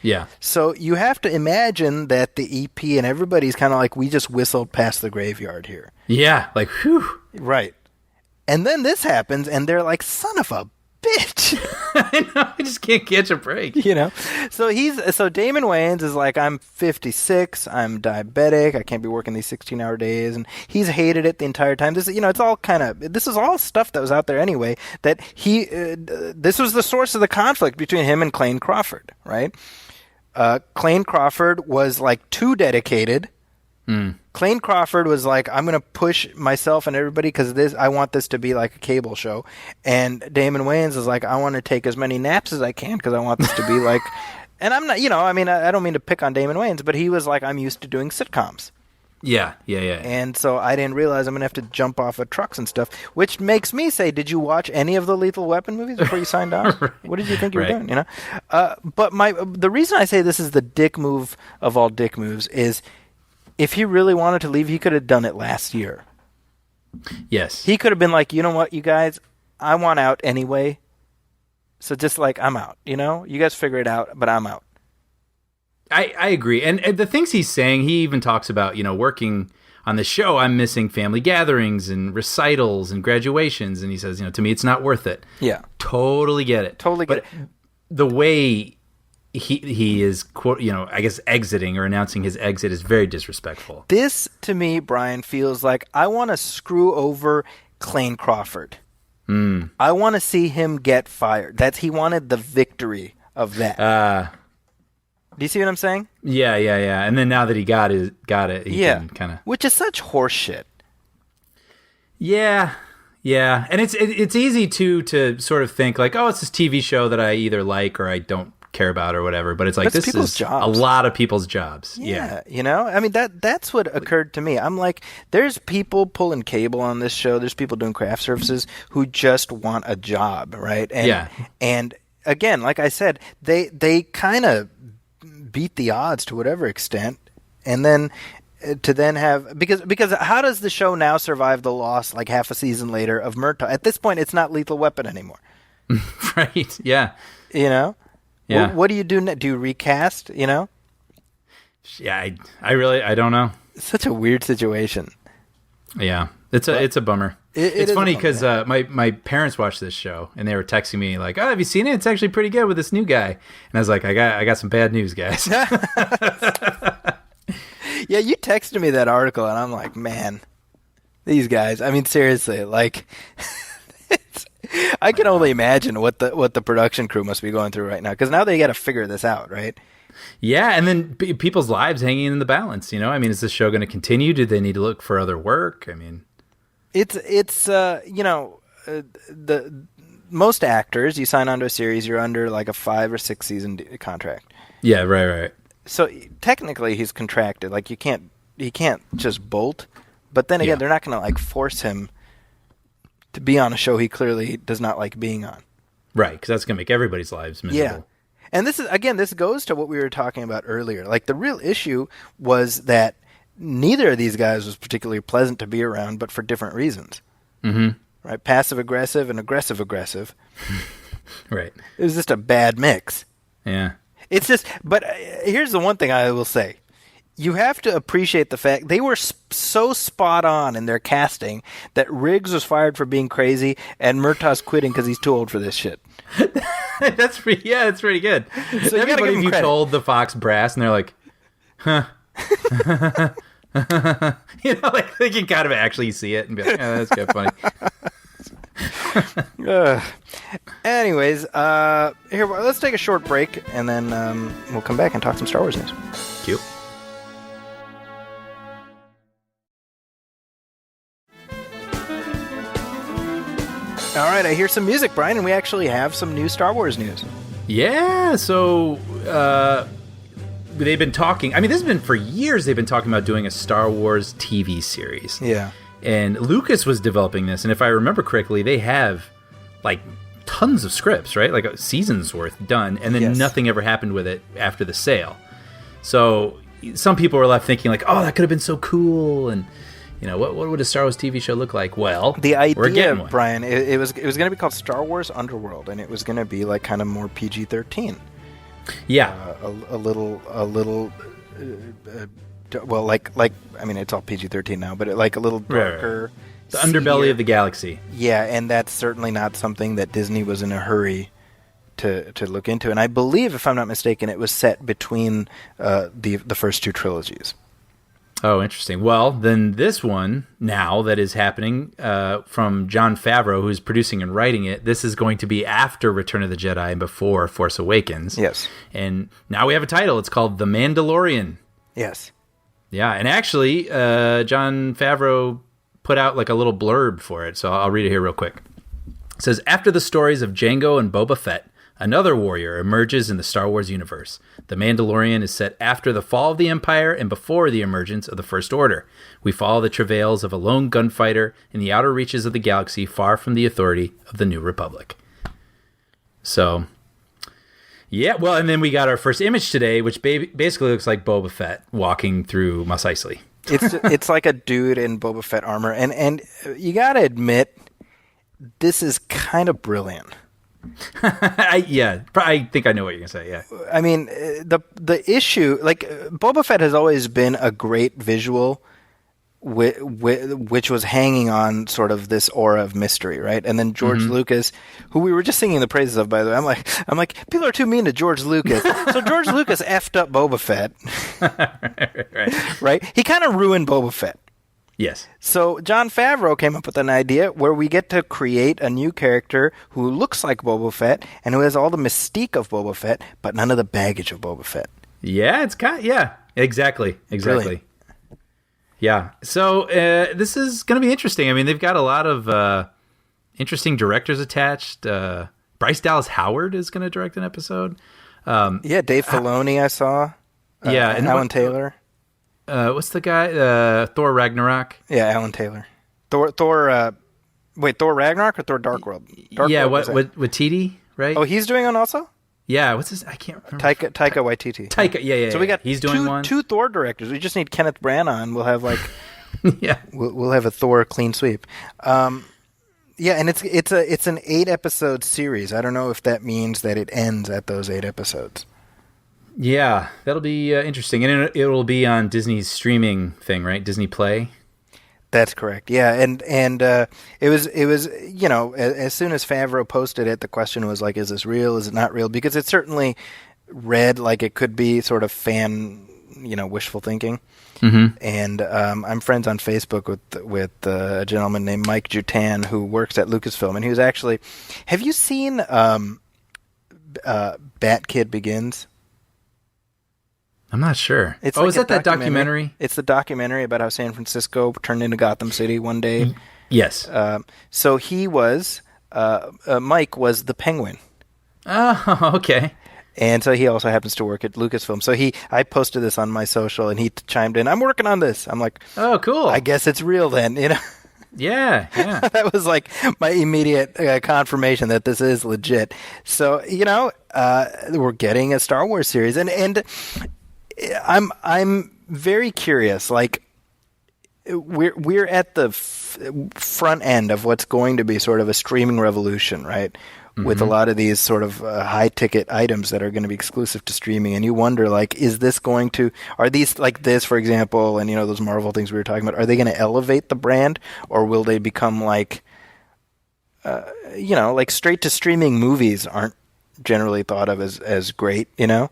Yeah. So you have to imagine that the EP and everybody's kind of like, we just whistled past the graveyard here. Yeah. Like, whew. Right. And then this happens, and they're like, son of a bitch. I know. I just can't catch a break. You know? So Damon Wayans is like, I'm 56, I'm diabetic, I can't be working these 16-hour days, and he's hated it the entire time. This, it's all this is all stuff that was out there anyway, that this was the source of the conflict between him and Clayne Crawford, right? Clayne Crawford was like too dedicated. Clayne Crawford was like, I'm going to push myself and everybody because I want this to be like a cable show. And Damon Wayans is like, I want to take as many naps as I can because I want this to be like, and I'm not, I don't mean to pick on Damon Wayans, but he was like, I'm used to doing sitcoms. Yeah. And so I didn't realize I'm going to have to jump off of trucks and stuff, which makes me say, did you watch any of the Lethal Weapon movies before you signed on? Right. What did you think you were doing, But the reason I say this is the dick move of all dick moves is if he really wanted to leave, he could have done it last year. Yes. He could have been like, you know what, you guys, I want out anyway. So just like, I'm out, you guys figure it out, but I'm out. I agree. And the things he's saying, he even talks about, working on the show, I'm missing family gatherings and recitals and graduations. And he says, to me, it's not worth it. Yeah. Totally get it. But the way he is, quote, I guess exiting or announcing his exit is very disrespectful. This, to me, Brian, feels like I want to screw over Clayne Crawford. I want to see him get fired. He wanted the victory of that. Do you see what I'm saying? Yeah. And then now that he got it, he can kind of... Which is such horseshit. Yeah. And it's easy to sort of think like, oh, it's this TV show that I either like or I don't care about or whatever, but it's like this is jobs. A lot of people's jobs. Yeah. I mean that's what occurred to me. I'm like, there's people pulling cable on this show, there's people doing craft services who just want a job, right? And again, like I said, they kind of beat the odds to whatever extent, and then to then have because how does the show now survive the loss like half a season later of Murtaugh? At this point, it's not Lethal Weapon anymore. Right. Yeah. Yeah. What do you do? Do you recast? Yeah, I don't know. It's such a weird situation. Yeah, it's a bummer. It's funny because my parents watched this show and they were texting me like, "Oh, have you seen it? It's actually pretty good with this new guy." And I was like, "I got some bad news, guys." Yeah, you texted me that article and I'm like, man, These guys. I mean, seriously, like, I can only imagine what the production crew must be going through right now, because now they got to figure this out, right? Yeah, and then people's lives hanging in the balance. I mean, is this show going to continue? Do they need to look for other work? I mean, the most actors, you sign onto a series, you're under like a 5 or 6 season contract. Yeah, right. So technically, he's contracted. Like he can't just bolt. But then again, they're not going to like force him to be on a show he clearly does not like being on. Right, because that's going to make everybody's lives miserable. Yeah. And this goes to what we were talking about earlier. Like the real issue was that neither of these guys was particularly pleasant to be around, but for different reasons. Mm-hmm. Right? Passive aggressive and aggressive aggressive. Right. It was just a bad mix. Yeah. It's just, but here's the one thing I will say. You have to appreciate the fact they were so spot on in their casting that Riggs was fired for being crazy and Murtaugh's quitting because he's too old for this shit. That's pretty good. So everybody you told the Fox brass and they're like, huh. Like they can kind of actually see it and be like, oh, that's kind of funny. Anyways, here, let's take a short break and then we'll come back and talk some Star Wars news. Cute. All right, I hear some music, Brian, and we actually have some new Star Wars news. Yeah, so they've been talking. I mean, this has been for years. They've been talking about doing a Star Wars TV series. Yeah. And Lucas was developing this, and if I remember correctly, they have like tons of scripts, right? Like a season's worth done, and then nothing ever happened with it after the sale. So some people were left thinking like, oh, that could have been so cool, and what would a Star Wars TV show look like? Well, the idea, we're getting one. Brian, it was going to be called Star Wars Underworld, and it was going to be like kind of more PG-13. Yeah, a little. Well, like I mean, it's all PG-13 now, but like a little darker. Right. The underbelly of the galaxy. Yeah, and that's certainly not something that Disney was in a hurry to look into. And I believe, if I'm not mistaken, it was set between the first two trilogies. Oh, interesting. Well, then this one now that is happening from Jon Favreau, who's producing and writing it, this is going to be after Return of the Jedi and before Force Awakens. Yes. And now we have a title. It's called The Mandalorian. Yes. Yeah, and actually, Jon Favreau put out like a little blurb for it, so I'll read it here real quick. It says, after the stories of Jango and Boba Fett, another warrior emerges in the Star Wars universe. The Mandalorian is set after the fall of the Empire and before the emergence of the First Order. We follow the travails of a lone gunfighter in the outer reaches of the galaxy, far from the authority of the New Republic. So, yeah, well, and then we got our first image today, which basically looks like Boba Fett walking through Mos Eisley. It's like a dude in Boba Fett armor, and you gotta admit, this is kind of brilliant. I think I know what you're gonna say. Yeah, I mean, the issue, like, Boba Fett has always been a great visual, which was hanging on sort of this aura of mystery, right? And then George Lucas, who we were just singing the praises of, by the way, I'm like, people are too mean to George Lucas. So George Lucas effed up Boba Fett, right? He kind of ruined Boba Fett. Yes. So Jon Favreau came up with an idea where we get to create a new character who looks like Boba Fett and who has all the mystique of Boba Fett, but none of the baggage of Boba Fett. Yeah, exactly. Brilliant. Yeah. So this is going to be interesting. I mean, they've got a lot of interesting directors attached. Bryce Dallas Howard is going to direct an episode. Dave Filoni I saw. And Alan Taylor. What's the guy? Thor Ragnarok. Yeah, Alan Taylor. Thor. Wait, Thor Ragnarok or Thor Dark World? What Waititi, right? Oh, he's doing one also. Yeah, what's his? I can't remember. Taika Waititi. Taika, yeah. So we got he's doing two Thor directors. We just need Kenneth Branagh. We'll have like, yeah, we'll have a Thor clean sweep. And it's an 8-episode series. I don't know if that means that it ends at those 8 episodes. Yeah, that'll be interesting, and it'll be on Disney's streaming thing, right? Disney Play. That's correct. Yeah, and it was as soon as Favreau posted it, the question was like, is this real? Is it not real? Because it certainly read like it could be sort of fan wishful thinking. Mm-hmm. And I'm friends on Facebook with a gentleman named Mike Jutan who works at Lucasfilm, and he was actually. Have you seen Bat Kid Begins? I'm not sure. It's is that documentary? It's the documentary about how San Francisco turned into Gotham City one day. Yes. So he was Mike was the Penguin. Oh, okay. And so he also happens to work at Lucasfilm. So I posted this on my social, and he chimed in, "I'm working on this." I'm like, "Oh, cool. I guess it's real then." Yeah. That was like my immediate confirmation that this is legit. So we're getting a Star Wars series, and I'm very curious. Like we're at the front end of what's going to be sort of a streaming revolution, right? With a lot of these sort of high-ticket items that are going to be exclusive to streaming. And you wonder, like, are these like this, for example, and, those Marvel things we were talking about, are they going to elevate the brand, or will they become like, like straight-to-streaming movies aren't generally thought of as great, I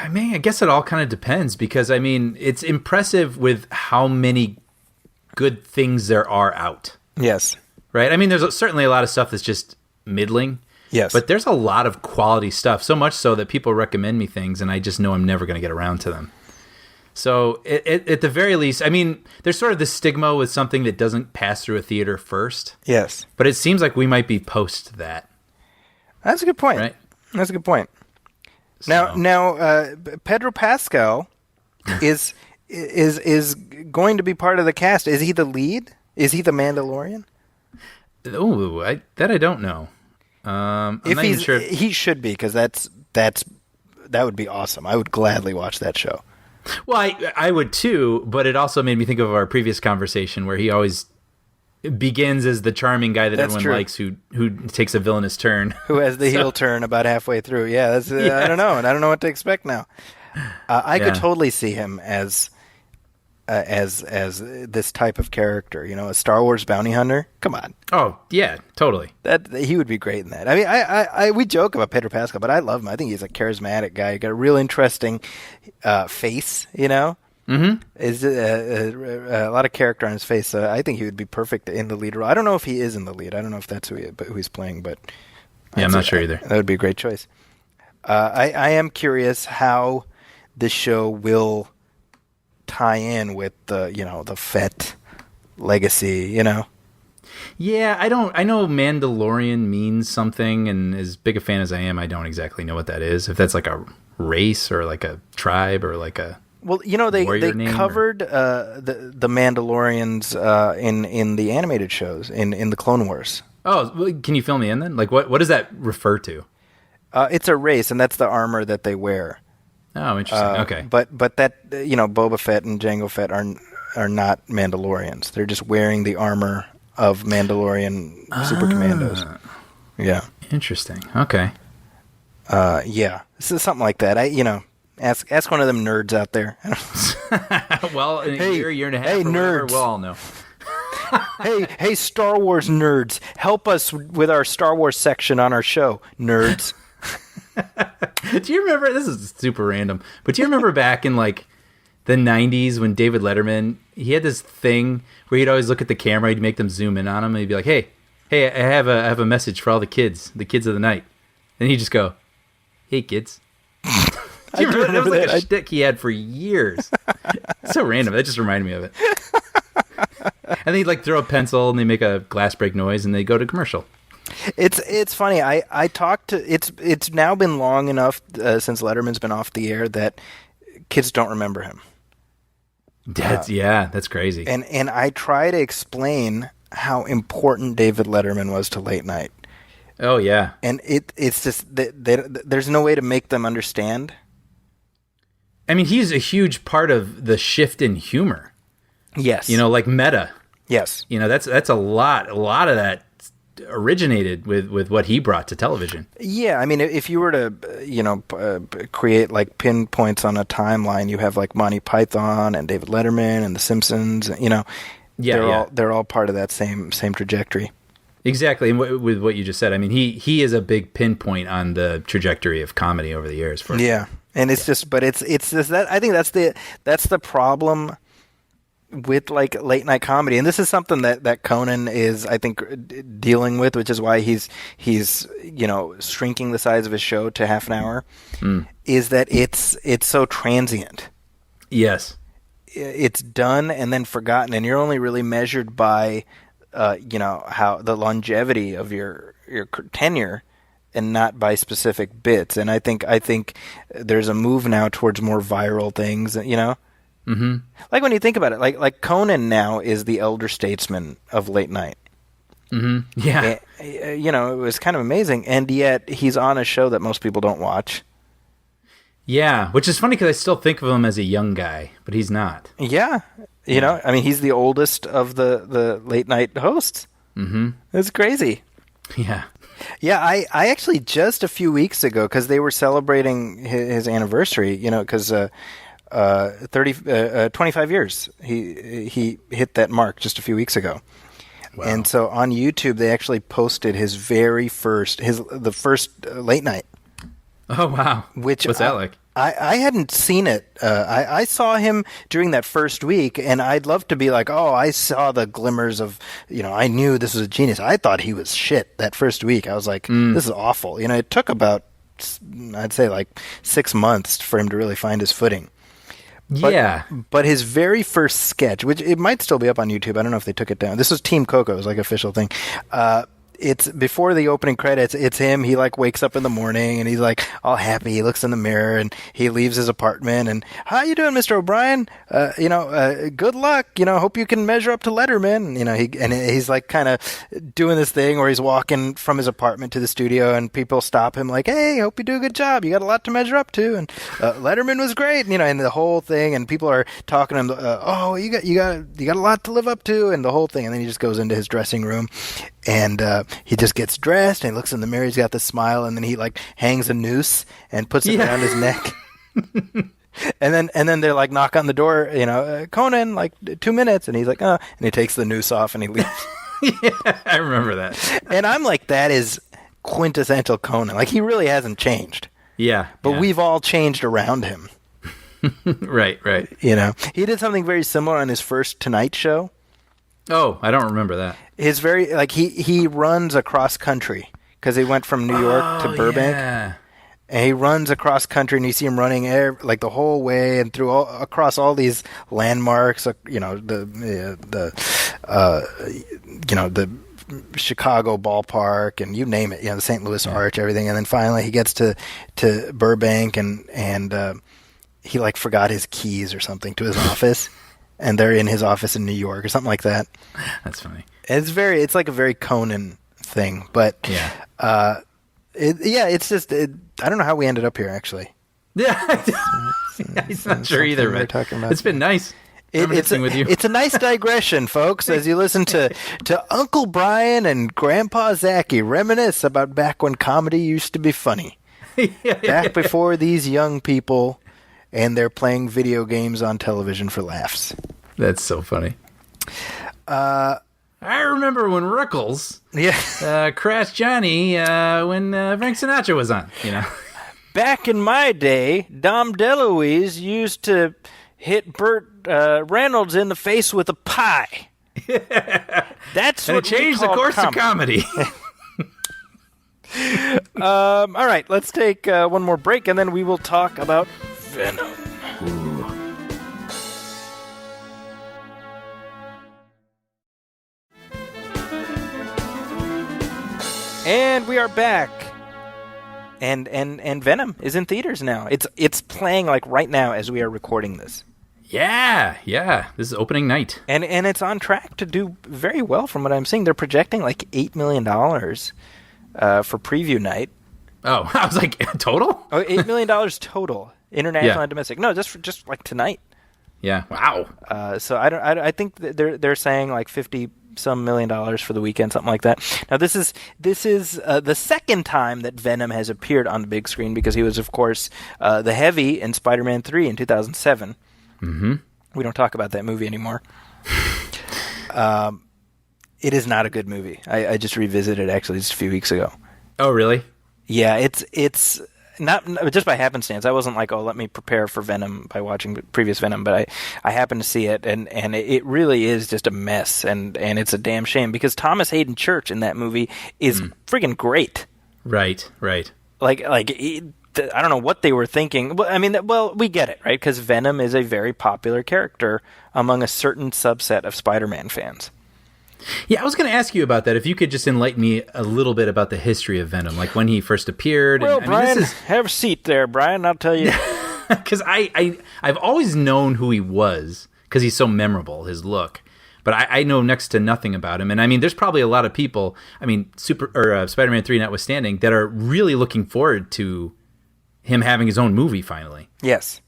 mean, I guess it all kind of depends, because, I mean, it's impressive with how many good things there are out. Yes. Right? I mean, there's certainly a lot of stuff that's just middling. Yes. But there's a lot of quality stuff, so much so that people recommend me things, and I just know I'm never going to get around to them. So, at the very least, I mean, there's sort of this stigma with something that doesn't pass through a theater first. Yes. But it seems like we might be post that. That's a good point. Right? That's a good point. Now, Pedro Pascal is going to be part of the cast. Is he the lead? Is he the Mandalorian? Oh, I don't know. I'm if not even sure. He should be, because that would be awesome. I would gladly watch that show. Well, I would too, but it also made me think of our previous conversation where he always begins as the charming guy that everyone likes, who takes a villainous turn, who has the heel turn about halfway through. Yeah, that's I don't know, and I don't know what to expect now. I could totally see him as this type of character, a Star Wars bounty hunter. Come on. Oh yeah, totally. That he would be great in that. I mean, we joke about Pedro Pascal, but I love him. I think he's a charismatic guy. He got a real interesting face. Mm-hmm. Is a lot of character on his face. I think he would be perfect in the lead role. I don't know if he is in the lead. I don't know if that's who he's playing, but I'm not sure either. That would be a great choice. I am curious how this show will tie in with the Fett legacy, Yeah, I know Mandalorian means something, and as big a fan as I am, I don't exactly know what that is. If that's like a race or like a tribe or like a they covered the Mandalorians in the animated shows in the Clone Wars. Oh, can you fill me in then? Like what does that refer to? It's a race, and that's the armor that they wear. Oh, interesting. Okay, but that Boba Fett and Jango Fett are not Mandalorians. They're just wearing the armor of Mandalorian super commandos. Yeah, interesting. Okay. Yeah, this is something like that. Ask one of them nerds out there. Well, in a year and a half, nerds. We'll all know. hey, Star Wars nerds, help us with our Star Wars section on our show, nerds. Do you remember, this is super random, but do you remember back in like the 90s when David Letterman, he had this thing where he'd always look at the camera, he'd make them zoom in on him, and he'd be like, hey, I have a message for all the kids of the night. And he'd just go, hey, kids. Do you remember? That was like a shtick he had for years. So random. That just reminded me of it. And then he'd like throw a pencil and they make a glass break noise and they go to commercial. It's funny. I talked to it's now been long enough since Letterman's been off the air that kids don't remember him. That's crazy. And I try to explain how important David Letterman was to late night. Oh yeah. And it's just there's no way to make them understand. I mean, he's a huge part of the shift in humor. Yes. Like meta. Yes. That's a lot of that originated with what he brought to television. Yeah, I mean, if you were to create like pinpoints on a timeline, you have like Monty Python and David Letterman and The Simpsons. They're all part of that same trajectory. Exactly, and with what you just said, I mean, he is a big pinpoint on the trajectory of comedy over the years. Yeah, And it's just, but it's just that I think that's the problem with like late night comedy, and this is something that Conan is, I think, dealing with, which is why he's shrinking the size of his show to half an hour. Is that it's so transient. Yes, it's done and then forgotten, and you're only really measured by how the longevity of your tenure, and not by specific bits. And I think there's a move now towards more viral things, Mm-hmm. Like when you think about it, like Conan now is the elder statesman of late night. Mm-hmm. Yeah. It was kind of amazing, and yet he's on a show that most people don't watch. Yeah, which is funny because I still think of him as a young guy, but he's not. Yeah. I mean, he's the oldest of the late night hosts. Mm-hmm. It's crazy. Yeah. Yeah, I actually just a few weeks ago, because they were celebrating his anniversary, because 25 years he hit that mark just a few weeks ago. Wow. And so on YouTube they actually posted his the first late night. Oh wow. What's that like? I hadn't seen it. I saw him during that first week, and I'd love to be like, oh, I saw the glimmers of, I knew this was a genius. I thought he was shit that first week. I was like, this is awful. It took about, I'd say, like 6 months for him to really find his footing. But his very first sketch, which it might still be up on YouTube, I don't know if they took it down. This was Team Coco, it was like an official thing. It's before the opening credits. It's him. He like wakes up in the morning and he's like all happy. He looks in the mirror and he leaves his apartment and, how you doing, Mr. O'Brien? Good luck. Hope you can measure up to Letterman. He's like kind of doing this thing where he's walking from his apartment to the studio and people stop him like, hey, hope you do a good job. You got a lot to measure up to. And Letterman was great. And the whole thing, and people are talking to him. Oh, you got a lot to live up to, and the whole thing. And then he just goes into his dressing room. And he just gets dressed and he looks in the mirror. He's got the smile, and then he like hangs a noose and puts it around his neck. and then they're like knock on the door, Conan, like 2 minutes, and he's like, and he takes the noose off and he leaves. Yeah, I remember that. And I'm like, that is quintessential Conan. Like, he really hasn't changed. Yeah, but we've all changed around him. Right. He did something very similar on his first Tonight Show. Oh, I don't remember that. His very he runs across country because he went from New York to Burbank, and he runs across country, and you see him running like the whole way and across all these landmarks, the Chicago ballpark, and you name it, the St. Louis Arch, everything, and then finally he gets to Burbank, and he like forgot his keys or something to his office. And they're in his office in New York or something like that. That's funny. It's like a very Conan thing, but it's just I don't know how we ended up here actually. Yeah, he's not sure either. But talking about. It's been nice. It's a nice digression, folks, as you listen to Uncle Brian and Grandpa Zachy reminisce about back when comedy used to be funny. Back before these young people. And they're playing video games on television for laughs. That's so funny. I remember when Rickles crashed Johnny when Frank Sinatra was on. Back in my day, Dom DeLuise used to hit Burt Reynolds in the face with a pie. That's what it changed the course of comedy. All right, let's take one more break, and then we will talk about Venom. Ooh. And we are back. And Venom is in theaters now. It's playing like right now as we are recording this. Yeah. This is opening night. And it's on track to do very well from what I'm seeing. They're projecting like $8 million for preview night. Oh, I was like, total? Oh, $8 million total. International and domestic. No, just like tonight. Yeah. Wow. So I think they're saying like $50-some million for the weekend, something like that. Now this is the second time that Venom has appeared on the big screen, because he was, of course, the Heavy in Spider-Man 3 in 2007. Mm-hmm. We don't talk about that movie anymore. It is not a good movie. I just revisited it actually just a few weeks ago. Oh, really? Yeah, it's not just by happenstance. I wasn't like, oh, let me prepare for Venom by watching the previous Venom, but I happened to see it, and it really is just a mess, and it's a damn shame because Thomas Hayden Church in that movie is friggin' great. Right. Like I don't know what they were thinking. Well, I mean, we get it, right? Because Venom is a very popular character among a certain subset of Spider-Man fans. Yeah, I was going to ask you about that. If you could just enlighten me a little bit about the history of Venom, like when he first appeared. Well, Brian, have a seat there, Brian. I'll tell you. Because I've always known who he was because he's so memorable, his look. But I know next to nothing about him. And I mean, there's probably a lot of people, I mean, Spider-Man 3 notwithstanding, that are really looking forward to him having his own movie finally. Yes.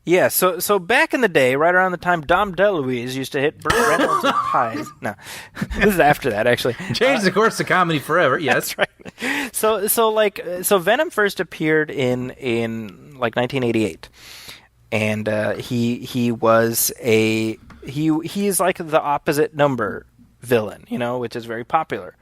Yeah, so back in the day, right around the time Dom DeLuise used to hit Burt Reynolds in Pies. No, this is after that, actually. Changed the course of comedy forever. Yes, that's right. So Venom first appeared in like 1988, and he's like the opposite number villain, which is very popular.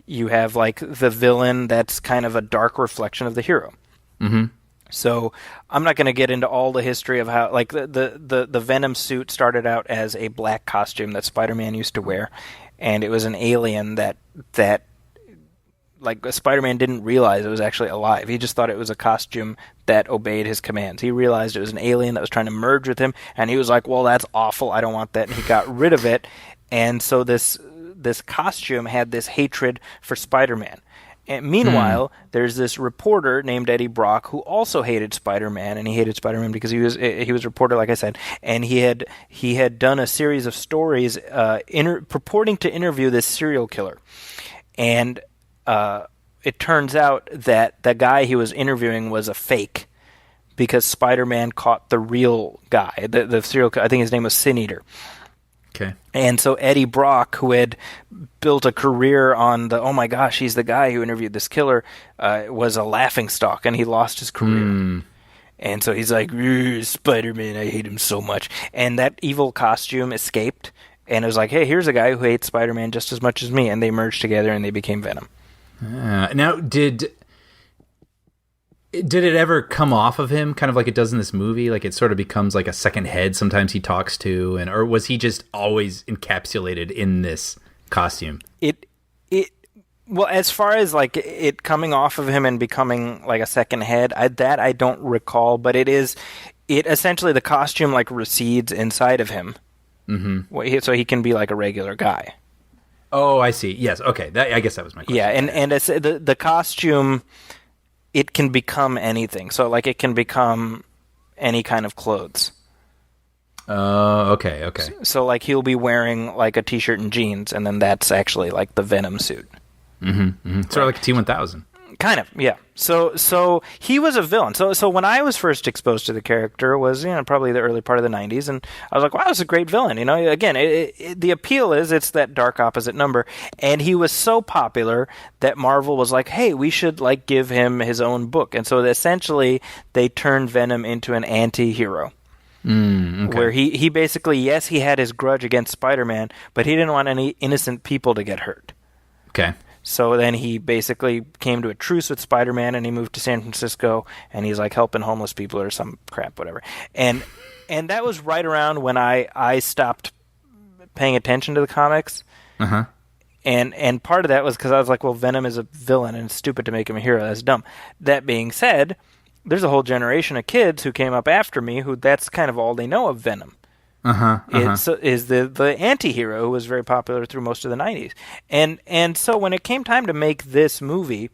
You have like the villain that's kind of a dark reflection of the hero. Mm-hmm. So I'm not going to get into all the history of how, like, the Venom suit started out as a black costume that Spider-Man used to wear, and it was an alien that like Spider-Man didn't realize it was actually alive. He just thought it was a costume that obeyed his commands. He realized it was an alien that was trying to merge with him, and he was like, well, that's awful. I don't want that. And he got rid of it. And so this costume had this hatred for Spider-Man. And meanwhile, there's this reporter named Eddie Brock who also hated Spider-Man, and he hated Spider-Man because he was a reporter, like I said, and he had done a series of stories purporting to interview this serial killer, and it turns out that the guy he was interviewing was a fake because Spider-Man caught the real guy, the serial killer. I think his name was Sin Eater. Okay. And so Eddie Brock, who had built a career on oh my gosh, he's the guy who interviewed this killer, was a laughingstock, and he lost his career. And so he's like, Spider-Man, I hate him so much. And that evil costume escaped, and it was like, hey, here's a guy who hates Spider-Man just as much as me, and they merged together, and they became Venom. Now, did it ever come off of him, kind of like it does in this movie? Like it sort of becomes like a second head sometimes he talks to, or was he just always encapsulated in this costume? Well, as far as like it coming off of him and becoming like a second head, I don't recall, but it essentially the costume like recedes inside of him, so he can be like a regular guy. Oh, I see. Yes. Okay. I guess that was my question. Yeah, and it's, the costume, it can become anything. So like it can become any kind of clothes. Oh, okay. So like he'll be wearing like a t-shirt and jeans, and then that's actually like the Venom suit. Sort of like a T-1000. Kind of, yeah. So he was a villain. So when I was first exposed to the character was probably the early part of the 90s, and I was like, wow, this is a great villain. Again, the appeal is it's that dark opposite number, and he was so popular that Marvel was like, hey, we should like give him his own book, and so essentially they turned Venom into an anti-hero. Okay. Where he basically, yes, he had his grudge against Spider-Man, but he didn't want any innocent people to get hurt. Okay. So then he basically came to a truce with Spider-Man, and he moved to San Francisco, and he's like helping homeless people or some crap, whatever. And that was right around when I stopped paying attention to the comics. Uh-huh. And part of that was because I was like, well, Venom is a villain, and it's stupid to make him a hero. That's dumb. That being said, there's a whole generation of kids who came up after me who that's kind of all they know of Venom. Is the anti-hero who was very popular through most of the 90s. And so when it came time to make this movie,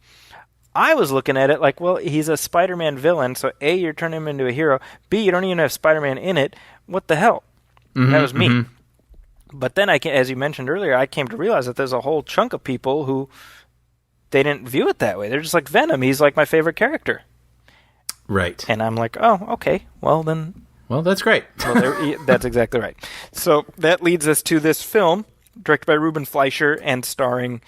I was looking at it like, well, he's a Spider-Man villain, so A, you're turning him into a hero, B, you don't even have Spider-Man in it. What the hell? That was me. But then, as you mentioned earlier, I came to realize that there's a whole chunk of people who they didn't view it that way. They're just like, Venom, he's like my favorite character. Right. And I'm like, oh, okay, well then... Well, that's great. That's exactly right. So that leads us to this film, directed by Ruben Fleischer and starring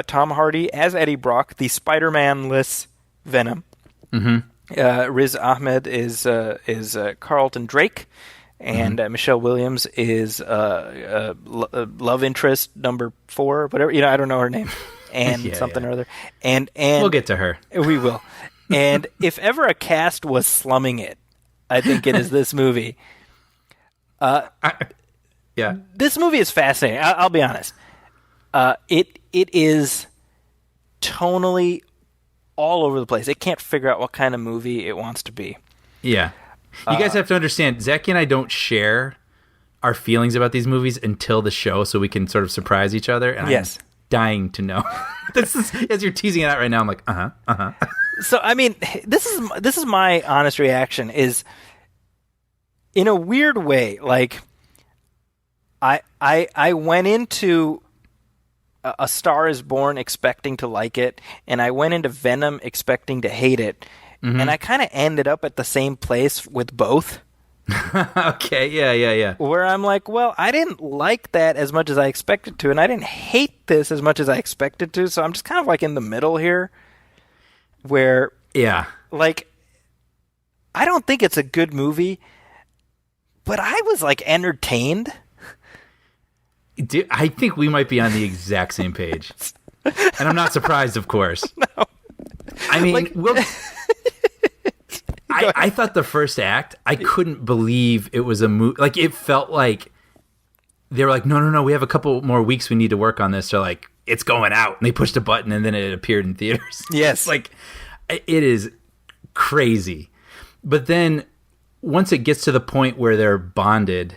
Tom Hardy as Eddie Brock, the Spider-Man-less Venom. Riz Ahmed is Carlton Drake, and Michelle Williams is love interest number 4, whatever. I don't know her name. and Yeah, something yeah. or other. And We'll get to her. we will. And if ever a cast was slumming it, I think it is this movie. Yeah. This movie is fascinating. I'll be honest. It is tonally all over the place. It can't figure out what kind of movie it wants to be. Yeah. You guys have to understand, Zachy and I don't share our feelings about these movies until the show, so we can sort of surprise each other. And Yes. I'm dying to know. This is, as you're teasing it out right now, I'm like, So I mean, this is my honest reaction. Is in a weird way, like I went into A Star Is Born expecting to like it, and I went into Venom expecting to hate it, and I kind of ended up at the same place with both. Okay, yeah. Where I'm like, well, I didn't like that as much as I expected to, and I didn't hate this as much as I expected to, so I'm just kind of like in the middle here, where, Yeah. like, I don't think it's a good movie, but I was, like, entertained. Dude, I think we might be on the exact same page. And I'm not surprised, of course. No. I mean, I thought the first act, I couldn't believe it was a movie. Like, it felt like they were like, no, we have a couple more weeks we need to work on this. So, like, it's going out. And they pushed a button, and then it appeared in theaters. Yes. Like, it is crazy. But then, once it gets to the point where they're bonded,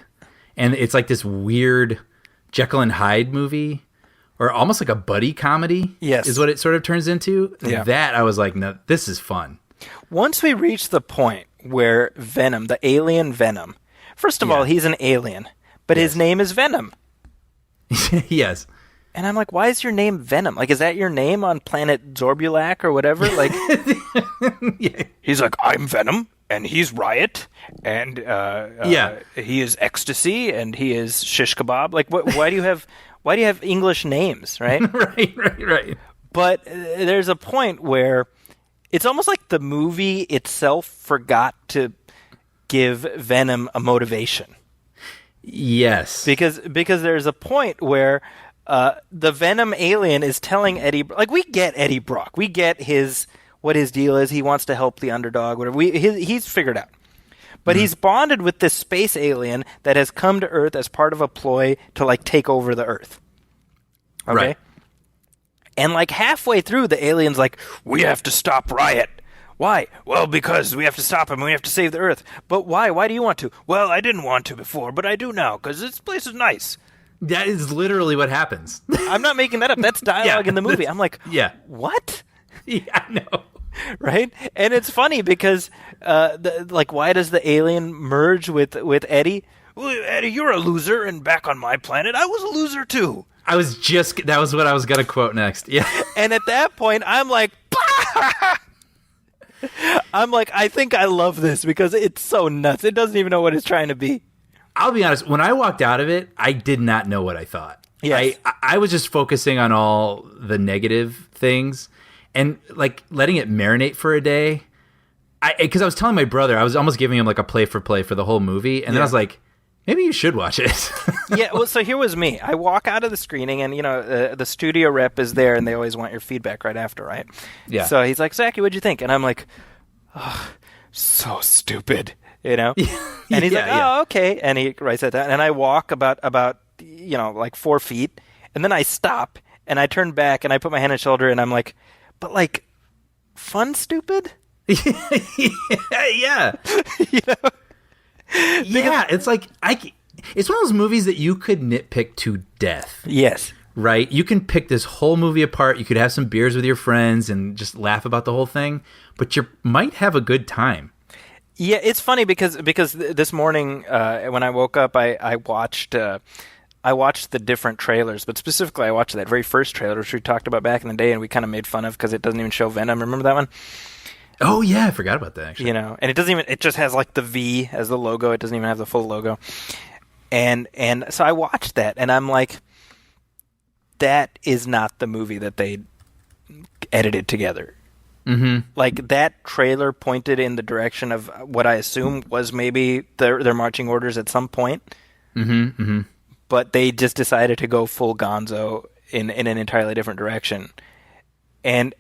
and it's like this weird Jekyll and Hyde movie, or almost like a buddy comedy, Yes. is what it sort of turns into. Yeah. That, I was like, no, this is fun. Once we reach the point where Venom, the alien Venom, first of all, he's an alien, but his name is Venom. Yes. And I'm like, why is your name Venom? Like, is that your name on planet Zorbulak or whatever? Like, he's like, I'm Venom, and he's Riot, and he is Ecstasy, and he is Shish Kebab. Like, why do you have English names, right? Right. But there's a point where it's almost like the movie itself forgot to give Venom a motivation. Yes. Because there's a point where the Venom alien is telling Eddie, like, we get Eddie Brock, we get what his deal is. He wants to help the underdog, whatever. He's figured out. But he's bonded with this space alien that has come to Earth as part of a ploy to, like, take over the Earth. Okay? Right. And, like, halfway through, the alien's like, we have to stop Riot. Why? Well, because we have to stop him and we have to save the Earth. But why? Why do you want to? Well, I didn't want to before, but I do now, because this place is nice. That is literally what happens. I'm not making that up. That's dialogue in the movie. I'm like, what? Yeah, I know. Right? And it's funny because, why does the alien merge with Eddie? Well, Eddie, you're a loser, and back on my planet, I was a loser too. That was what I was going to quote next. Yeah. And at that point, I'm like, I think I love this because it's so nuts. It doesn't even know what it's trying to be. I'll be honest, when I walked out of it, I did not know what I thought. Yes. I was just focusing on all the negative things and, like, letting it marinate for a day. Because I was telling my brother, I was almost giving him, like, a play-for-play for the whole movie. And then I was like, maybe you should watch it. Yeah, well, so here was me. I walk out of the screening, and, the studio rep is there, and they always want your feedback right after, right? Yeah. So he's like, Zachy, what'd you think? And I'm like, oh, so stupid, And he's like, oh, okay. And he writes that down. And I walk about 4 feet, and then I stop, and I turn back, and I put my hand on his shoulder, and I'm like, but, like, fun stupid? Yeah. Yeah, it's like it's one of those movies that you could nitpick to death. Yes. Right? You can pick this whole movie apart. You could have some beers with your friends and just laugh about the whole thing, but you might have a good time. Yeah, it's funny because this morning when I woke up, I watched the different trailers, but specifically I watched that very first trailer, which we talked about back in the day, and we kind of made fun of because it doesn't even show Venom. Remember that one? Oh yeah, I forgot about that actually. And it just has, like, the V as the logo. It doesn't even have the full logo. And so I watched that, and I'm like, that is not the movie that they edited together. Mm-hmm. Like, that trailer pointed in the direction of what I assume was maybe their marching orders at some point. Mm-hmm. Mm-hmm. But they just decided to go full gonzo in an entirely different direction. And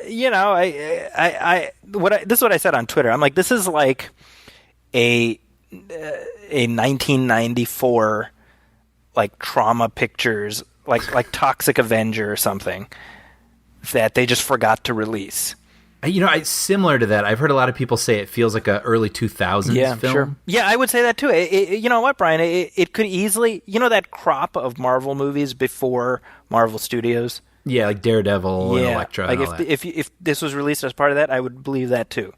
you know, this is what I said on Twitter. I'm like, this is like a 1994 like Trauma Pictures, like Toxic Avenger or something that they just forgot to release. You know, similar to that, I've heard a lot of people say it feels like a early 2000s film. Sure. Yeah, I would say that too. You know what, Brian? It could easily, you know, that crop of Marvel movies before Marvel Studios. Yeah, like Daredevil and Elektra. Like and all that. if this was released as part of that, I would believe that too.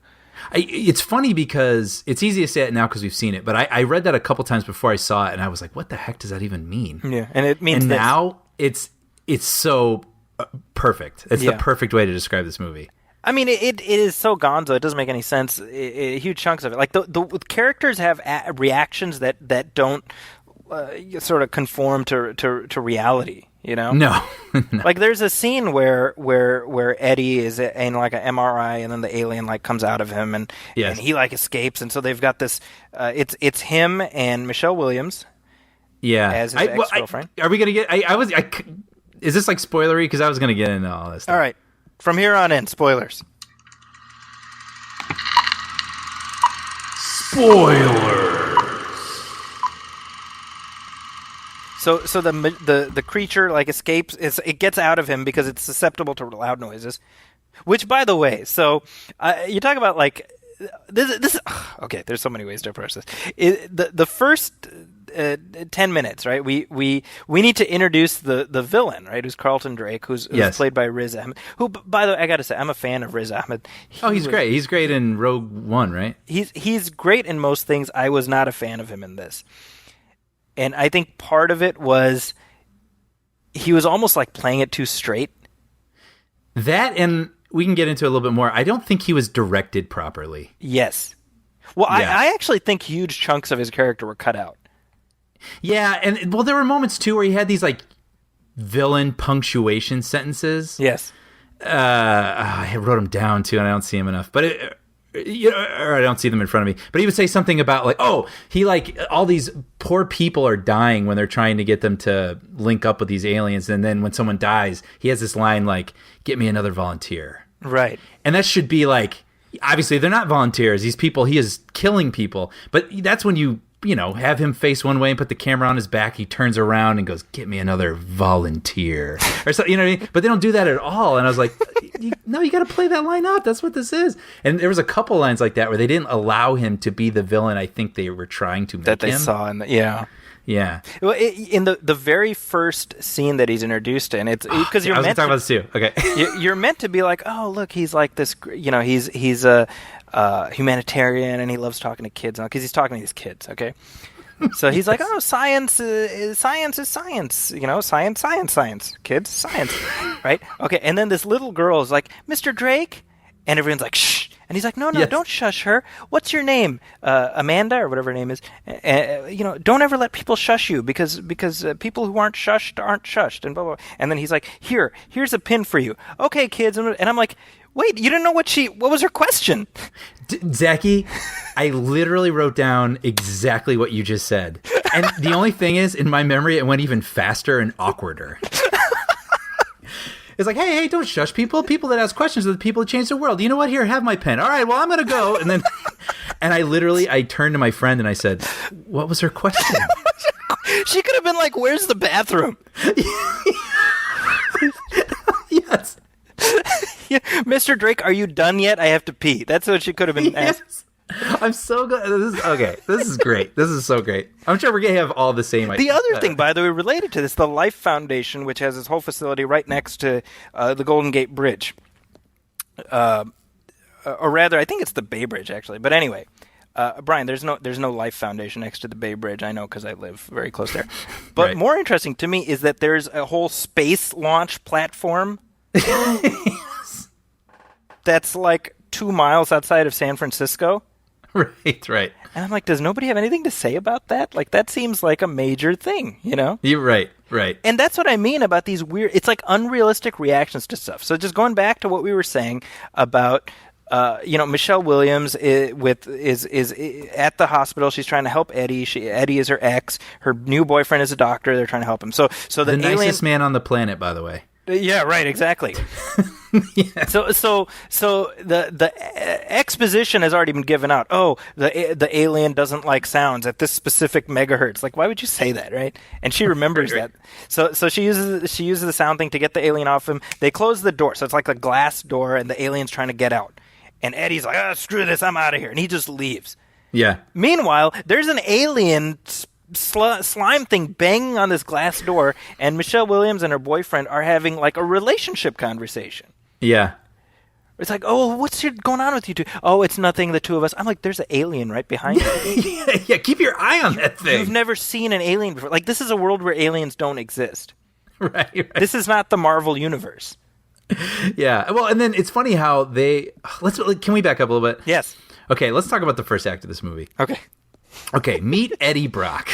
It's funny because it's easy to say it now because we've seen it, but I read that a couple times before I saw it, and I was like, "What the heck does that even mean?" Yeah, and it means and this. now it's so perfect. It's the perfect way to describe this movie. I mean, it is so gonzo. It doesn't make any sense. Huge chunks of it, like the characters have reactions that don't sort of conform to reality. You know, no. Like there's a scene where Eddie is in like an MRI, and then the alien like comes out of him, and he like escapes, and so they've got this. It's him and Michelle Williams. Yeah, as his ex-girlfriend. Are we gonna get? Is this like spoilery? Because I was gonna get into all this stuff. All right. From here on in, spoilers. So the creature like escapes. It gets out of him because it's susceptible to loud noises. Which, by the way, so you talk about like this. Okay, there's so many ways to approach this. The first 10 minutes, right? We need to introduce the villain, right? Who's Carlton Drake, who's played by Riz Ahmed. Who, by the way, I got to say, I'm a fan of Riz Ahmed. He's great. He's great in Rogue One, right? He's great in most things. I was not a fan of him in this. And I think part of it was he was almost like playing it too straight. That, and we can get into it a little bit more. I don't think he was directed properly. Yes. Well, I actually think huge chunks of his character were cut out. Yeah, and there were moments too where he had these like villain punctuation sentences. Yes. I wrote them down too, and I don't see them enough. But or I don't see them in front of me. But he would say something about like, he like all these poor people are dying when they're trying to get them to link up with these aliens, and then when someone dies, he has this line like, "Get me another volunteer." Right. And that should be like, obviously they're not volunteers. These people, he is killing people. But that's when you have him face one way and put the camera on his back. He turns around and goes, "Get me another volunteer," or something. You know what I mean? But they don't do that at all. And I was like, no, you got to play that line up. That's what this is. And there was a couple lines like that where they didn't allow him to be the villain. I think they were trying to make that they him. saw in yeah. Well, in the very first scene that he's introduced in, it's because you're meant to talk about this too. Okay, you're meant to be like, oh, look, he's like this. He's a humanitarian, and he loves talking to kids because he's talking to these kids. Okay, so he's like, oh, science is science. Science, kids, science, right? Okay, and then this little girl is like, Mr. Drake, and everyone's like, shh. And he's like, no, don't shush her. What's your name? Amanda, or whatever her name is. Don't ever let people shush you because people who aren't shushed, and blah, blah. And then he's like, here's a pin for you. Okay, kids. And I'm like, wait, you didn't know what was her question? Zachy, I literally wrote down exactly what you just said. And the only thing is, in my memory, it went even faster and awkwarder. It's like, hey, don't shush people. People that ask questions are the people that change the world. You know what? Here, have my pen. All right, well, I'm going to go. And then, and I turned to my friend and I said, what was her question? She could have been like, where's the bathroom? Yes. Yeah. Mr. Drake, are you done yet? I have to pee. That's what she could have been asked. I'm so good. This is great. This is so great. I'm sure we're going to have all the same ideas. The other thing, by the way, related to this, the Life Foundation, which has its whole facility right next to the Golden Gate Bridge. Or rather, I think it's the Bay Bridge, actually. But anyway, Brian, there's no Life Foundation next to the Bay Bridge. I know because I live very close there. But right. More interesting to me is that there's a whole space launch platform that's like 2 miles outside of San Francisco. Right. And I'm like, does nobody have anything to say about that? Like, that seems like a major thing, you know? You're right. And that's what I mean about these weird, it's like unrealistic reactions to stuff. So just going back to what we were saying about Michelle Williams is at the hospital. She's trying to help Eddie. Eddie is her ex. Her new boyfriend is a doctor. They're trying to help him. So the nicest man on the planet, by the way. Yeah, right. Exactly. Yeah. So the exposition has already been given out. Oh, the alien doesn't like sounds at this specific megahertz. Like, why would you say that, right? And she remembers that. So she uses the sound thing to get the alien off him. They close the door, so it's like a glass door, and the alien's trying to get out. And Eddie's like, "Oh, screw this, I'm out of here," and he just leaves. Yeah. Meanwhile, there's an alien slime thing banging on this glass door, and Michelle Williams and her boyfriend are having like a relationship conversation. Yeah. It's like, oh, what's going on with you two? Oh, it's nothing, the two of us. I'm like, there's an alien right behind you. Yeah, keep your eye on that thing. You've never seen an alien before. Like, this is a world where aliens don't exist. Right. This is not the Marvel universe. Yeah. Well, and then it's funny how can we back up a little bit? Yes. Okay, let's talk about the first act of this movie. Okay, meet Eddie Brock,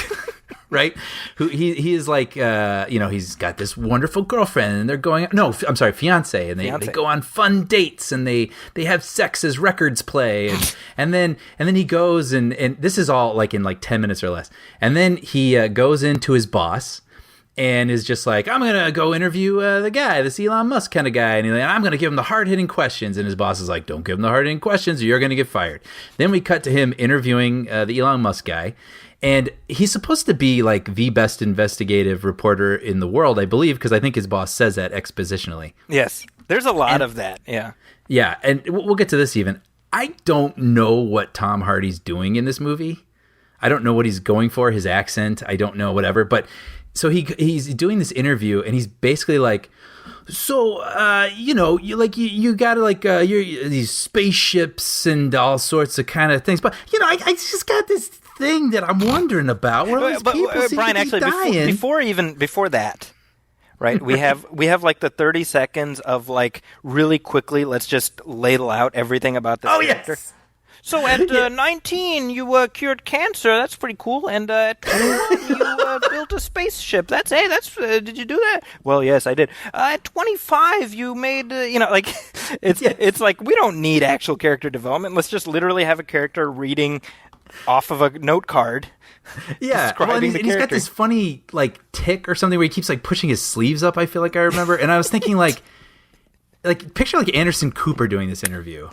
right? Who he is like, he's got this wonderful girlfriend, and they're going. No, I'm sorry, fiance, and they go on fun dates, and they have sex as records play, and then he goes and this is all like in like 10 minutes or less, and then he goes into his boss. And is just like, I'm going to go interview the guy, this Elon Musk kind of guy. And I'm going to give him the hard-hitting questions. And his boss is like, don't give him the hard-hitting questions or you're going to get fired. Then we cut to him interviewing the Elon Musk guy. And he's supposed to be like the best investigative reporter in the world, I believe, because I think his boss says that expositionally. Yes. There's a lot of that, yeah. Yeah, and we'll get to this even. I don't know what Tom Hardy's doing in this movie. I don't know what he's going for, his accent. I don't know, whatever. But... So he's doing this interview, and he's basically like, so you got like these spaceships and all sorts of kind of things, but I just got this thing that I'm wondering about. Where all these people seem Brian, to be dying. before that, right? We have like the 30 seconds of like really quickly. Let's just ladle out everything about this character. Yes. So at 19, you cured cancer. That's pretty cool. And at 21, you built a spaceship. Did you do that? Well, yes, I did. At 25, you made, it's like we don't need actual character development. Let's just literally have a character reading off of a note card. Yeah, well, and he's got this funny like tick or something where he keeps like pushing his sleeves up. I feel like I remember, and I was thinking like picture like Anderson Cooper doing this interview.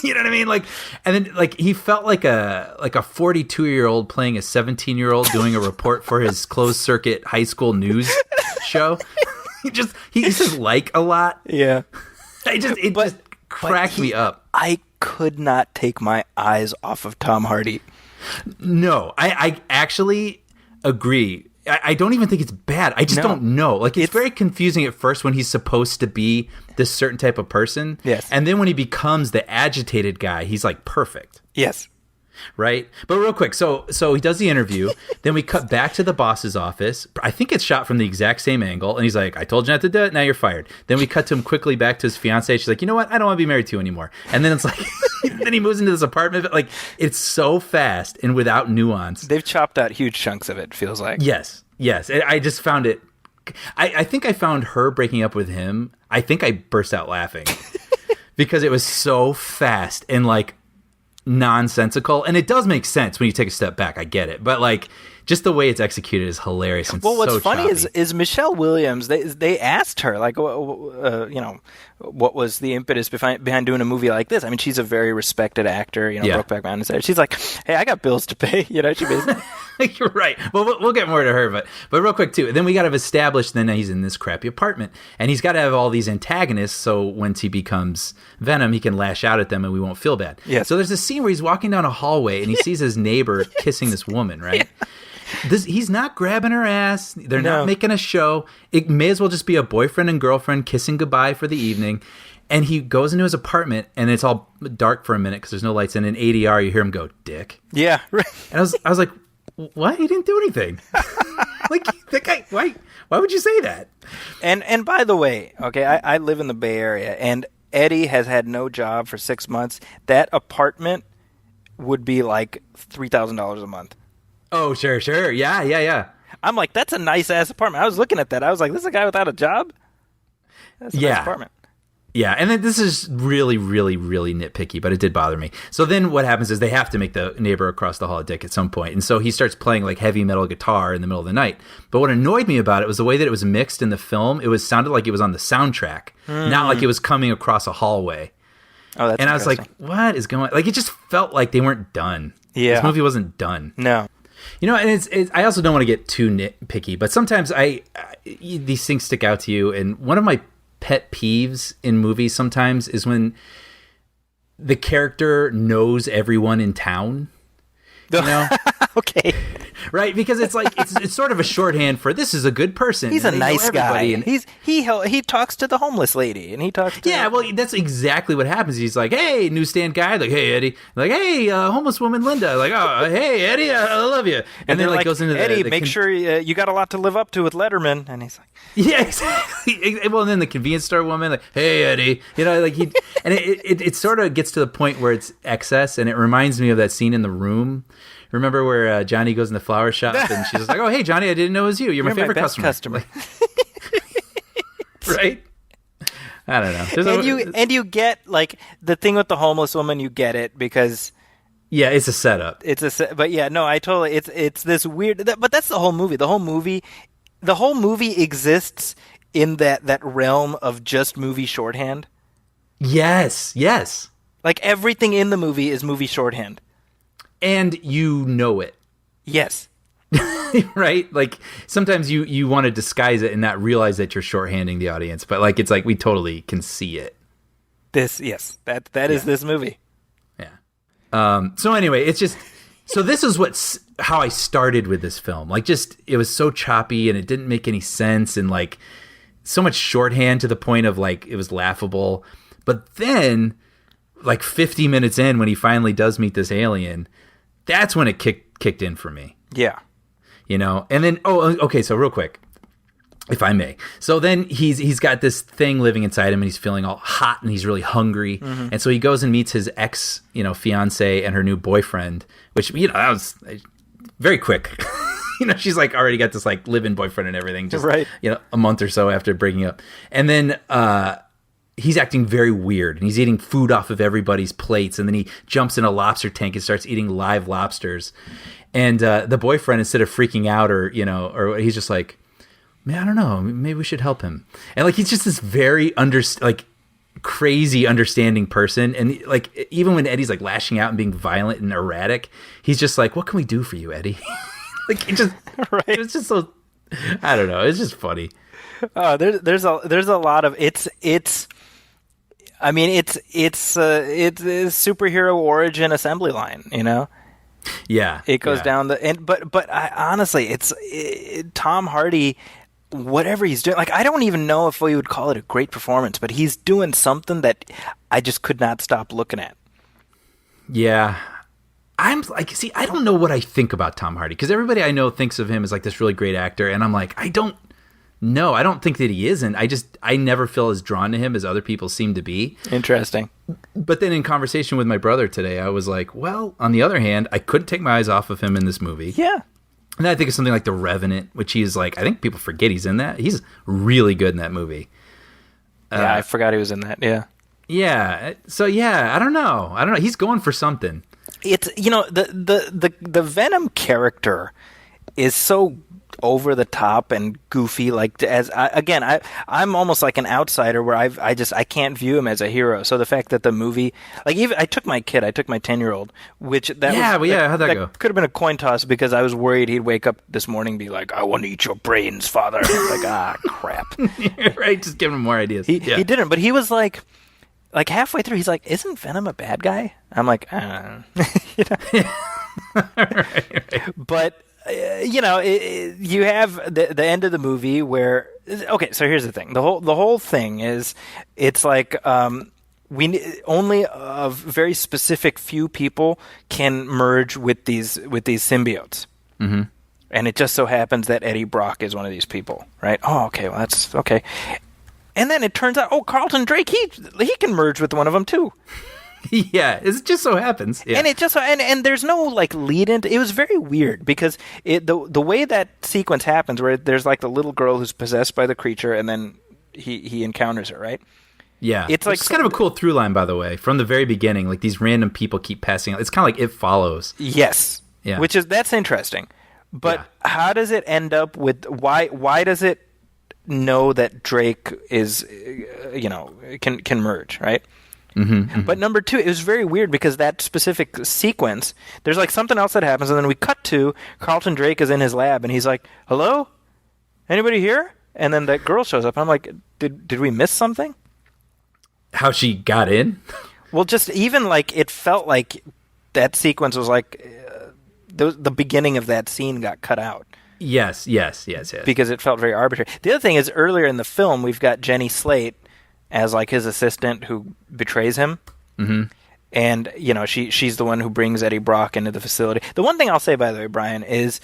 You know what I mean? Like, and then like he felt like a 42-year-old playing a 17-year-old doing a report for his closed circuit high school news show. he says like a lot. Yeah, it just cracked me up. I could not take my eyes off of Tom Hardy. No, I actually agree. I don't even think it's bad. I just don't know. Like, it's very confusing at first when he's supposed to be this certain type of person. Yes. And then when he becomes the agitated guy, he's like perfect. Yes. Right? But real quick, so he does the interview. Then we cut back to the boss's office. I think it's shot from the exact same angle. And he's like, I told you not to do it. Now you're fired. Then we cut to him quickly back to his fiance. She's like, you know what? I don't want to be married to you anymore. And then it's like, then he moves into this apartment. Like, it's so fast and without nuance. They've chopped out huge chunks of it, feels like. Yes. I just found it. I think I found her breaking up with him. I think I burst out laughing because it was so fast and like nonsensical, and it does make sense when you take a step back. I get it, but like just the way it's executed is hilarious. And what's so funny choppy. is Michelle Williams. They asked her like, what was the impetus behind doing a movie like this? I mean, she's a very respected actor. Brokeback Mountain is there. She's like, hey, I got bills to pay. She basically. You're right. Well, we'll get more to her, but real quick too. Then we got to establish. Then he's in this crappy apartment, and he's got to have all these antagonists. So once he becomes Venom, he can lash out at them, and we won't feel bad. Yeah. So there's a scene where he's walking down a hallway, and he sees his neighbor kissing this woman. Right. Yeah. He's not grabbing her ass. They're not making a show. It may as well just be a boyfriend and girlfriend kissing goodbye for the evening. And he goes into his apartment, and it's all dark for a minute because there's no lights. And in ADR, you hear him go, "Dick." Yeah. Right. And I was like, what? He didn't do anything. Like, that guy, why would you say that? And by the way, okay, I live in the Bay Area, and Eddie has had no job for 6 months. That apartment would be like $3,000 a month. Oh, sure. Yeah. I'm like, that's a nice-ass apartment. I was looking at that. I was like, this is a guy without a job? That's a nice apartment. Yeah, and then this is really, really, really nitpicky, but it did bother me. So then what happens is they have to make the neighbor across the hall a dick at some point, and so he starts playing like heavy metal guitar in the middle of the night. But what annoyed me about it was the way that it was mixed in the film. It sounded like it was on the soundtrack, not like it was coming across a hallway. Oh, that's and I was like, what is going on? Like, it just felt like they weren't done. Yeah. This movie wasn't done. No. You know, and it's I also don't want to get too nitpicky, but sometimes these things stick out to you, and one of my pet peeves in movies sometimes is when the character knows everyone in town. You know? Okay. Right? Because it's like it's sort of a shorthand for this is a good person. He's a nice guy. And He talks to the homeless lady, and he talks to... Yeah, well, that's exactly what happens. He's like, hey, newsstand guy. Like, hey, Eddie. Like, hey, homeless woman Linda. Like, oh, hey, Eddie, I love you. And then like goes into Eddie, the make sure you got a lot to live up to with Letterman. And he's like... Yeah, exactly. Well, and then the convenience store woman, like, hey, Eddie. You know, like and it sort of gets to the point where it's excess, and it reminds me of that scene in The Room. Remember where Johnny goes in the flower shop and she's just like, oh, hey, Johnny, I didn't know it was you. You're my favorite best customer. Right? I don't know. And you get, like, the thing with the homeless woman, you get it because... Yeah, it's a setup. But yeah, no, I totally... It's this weird... But that's the whole movie. The whole movie exists in that realm of just movie shorthand. Yes. Like, everything in the movie is movie shorthand. And you know it. Yes. Right? Like, sometimes you want to disguise it and not realize that you're shorthanding the audience. But, like, it's like we totally can see it. That is this movie. Yeah. So anyway, it's just... So this is how I started with this film. Like, just, it was so choppy and it didn't make any sense. And, like, so much shorthand to the point of, like, it was laughable. But then, like, 50 minutes in, when he finally does meet this alien... That's when it kicked in for me. Yeah. You know? And then, okay, so real quick, if I may. So then he's got this thing living inside him, and he's feeling all hot, and he's really hungry. Mm-hmm. And so he goes and meets his ex, fiance and her new boyfriend, which, that was very quick. She's like already got this like live-in boyfriend and everything. Just, right. A month or so after breaking up. And then, he's acting very weird, and he's eating food off of everybody's plates, and then he jumps in a lobster tank and starts eating live lobsters. And the boyfriend, instead of freaking out or he's just like, man, I don't know, maybe we should help him. And like he's just this very crazy understanding person. And like even when Eddie's like lashing out and being violent and erratic, he's just like, what can we do for you, Eddie? Like it just right. It's just so, I don't know, it's just funny. There's a lot of it's I mean, it's a superhero origin assembly line, Yeah, it goes down but I honestly, Tom Hardy, whatever he's doing. Like, I don't even know if we would call it a great performance, but he's doing something that I just could not stop looking at. Yeah, I'm like, see, I don't know what I think about Tom Hardy because everybody I know thinks of him as like this really great actor, and I'm like, No, I don't think that he isn't. I never feel as drawn to him as other people seem to be. Interesting. But then in conversation with my brother today, I was like, well, on the other hand, I couldn't take my eyes off of him in this movie. Yeah. And then I think of something like The Revenant, which he's like, I think people forget he's in that. He's really good in that movie. Yeah, I forgot he was in that. Yeah. Yeah. So yeah, I don't know. He's going for something. It's, the Venom character is so over the top and goofy, like I'm almost like an outsider where I can't view him as a hero. So the fact that the movie, like, even I took my 10-year-old, which how'd that go? Could have been a coin toss because I was worried he'd wake up this morning and be like, I want to eat your brains, father. Like, crap. Right, just giving him more ideas. He didn't, but he was like halfway through, he's like, isn't Venom a bad guy? I'm like, right. But you have the end of the movie where, okay, so here's the thing. The whole thing is, it's like only a very specific few people can merge with these symbiotes. Mm-hmm. And it just so happens that Eddie Brock is one of these people, right? Oh, okay, well, that's okay. And then it turns out, Carlton Drake, he can merge with one of them too. Yeah, it just so happens. Yeah. And it just and there's no like lead in. It was very weird because the way that sequence happens, where there's like the little girl who's possessed by the creature, and then he encounters her, right? Yeah, It's like kind of a cool through line, by the way, from the very beginning. Like these random people keep passing out. It's kind of like It Follows. Yes. Yeah. That's interesting. But how does it end up with why does it know that Drake is can merge, right? Mm-hmm. But number two, it was very weird because that specific sequence, there's like something else that happens, and then we cut to Carlton Drake is in his lab, and he's like, "Hello, anybody here?" And then that girl shows up. I'm like, "Did we miss something?" How she got in? Well, just even like it felt like that sequence was like the beginning of that scene got cut out. Yes. Because it felt very arbitrary. The other thing is earlier in the film, we've got Jenny Slate as like his assistant who betrays him. Mm-hmm. And, she's the one who brings Eddie Brock into the facility. The one thing I'll say, by the way, Brian, is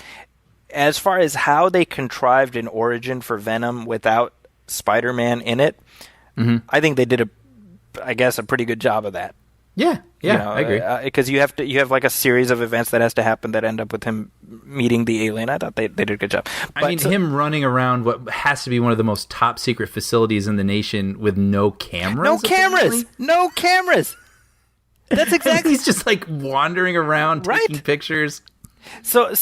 as far as how they contrived an origin for Venom without Spider-Man in it, I think they did a pretty good job of that. Yeah, I agree. Because you have like a series of events that has to happen that end up with him meeting the alien. I thought they did a good job. Him running around what has to be one of the most top secret facilities in the nation with no cameras. No cameras. That's exactly. He's just like wandering around taking pictures. So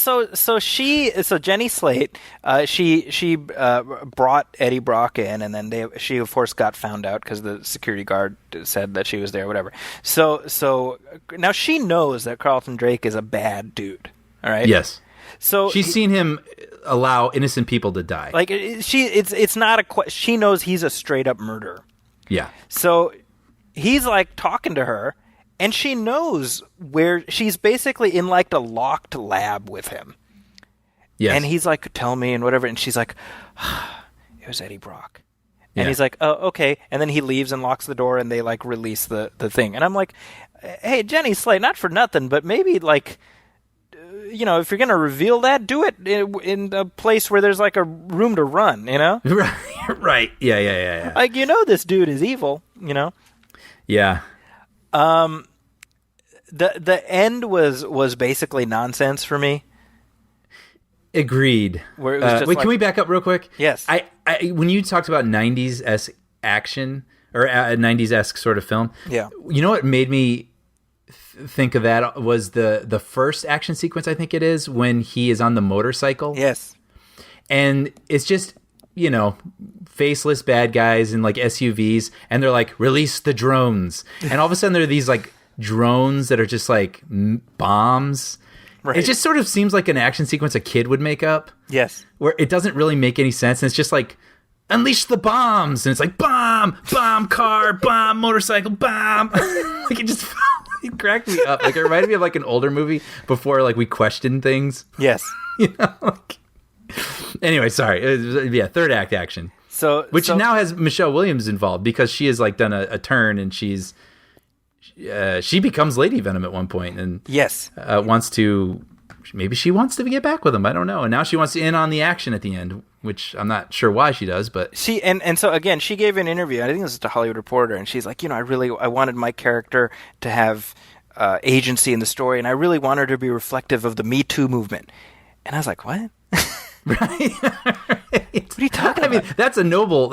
Jenny Slate, she brought Eddie Brock in, and then she of course got found out because the security guard said that she was there, whatever. So now she knows that Carlton Drake is a bad dude. All right. Yes. So she's seen him allow innocent people to die. Like it's not she knows he's a straight up murderer. Yeah. So he's like talking to her. And she knows where she's basically in like the locked lab with him. Yes. And he's like, tell me and whatever. And she's like, it was Eddie Brock. And he's like, oh, okay. And then he leaves and locks the door and they like release the thing. And I'm like, hey, Jenny Slate, not for nothing, but maybe like, if you're going to reveal that, do it in a place where there's like a room to run, Right. Yeah. Like, this dude is evil, Yeah. The end was basically nonsense for me. Agreed. Where it was just can we back up real quick? Yes. I when you talked about 90s-esque action or a 90s-esque sort of film, you know what made me think of that was the first action sequence, I think it is, when he is on the motorcycle. Yes. And it's just, faceless bad guys in like SUVs, and they're like, release the drones. And all of a sudden there are these like drones that are just like bombs. Right. It just sort of seems like an action sequence a kid would make up. Yes. Where it doesn't really make any sense. And it's just like, unleash the bombs. And it's like, bomb car, bomb motorcycle, bomb. Like it cracked me up. Like it reminded me of like an older movie before like we questioned things. Yes. Anyway, sorry. Third act action. Which now has Michelle Williams involved because she has like done a turn and she becomes Lady Venom at one point and wants to get back with him. I don't know. And now she wants to in on the action at the end, which I'm not sure why she does, but she so again she gave an interview. I think this is to Hollywood Reporter, and she's like, I wanted my character to have agency in the story, and I really wanted her to be reflective of the Me Too movement. And I was like, what? Right. What are you talking about? I mean, that's a noble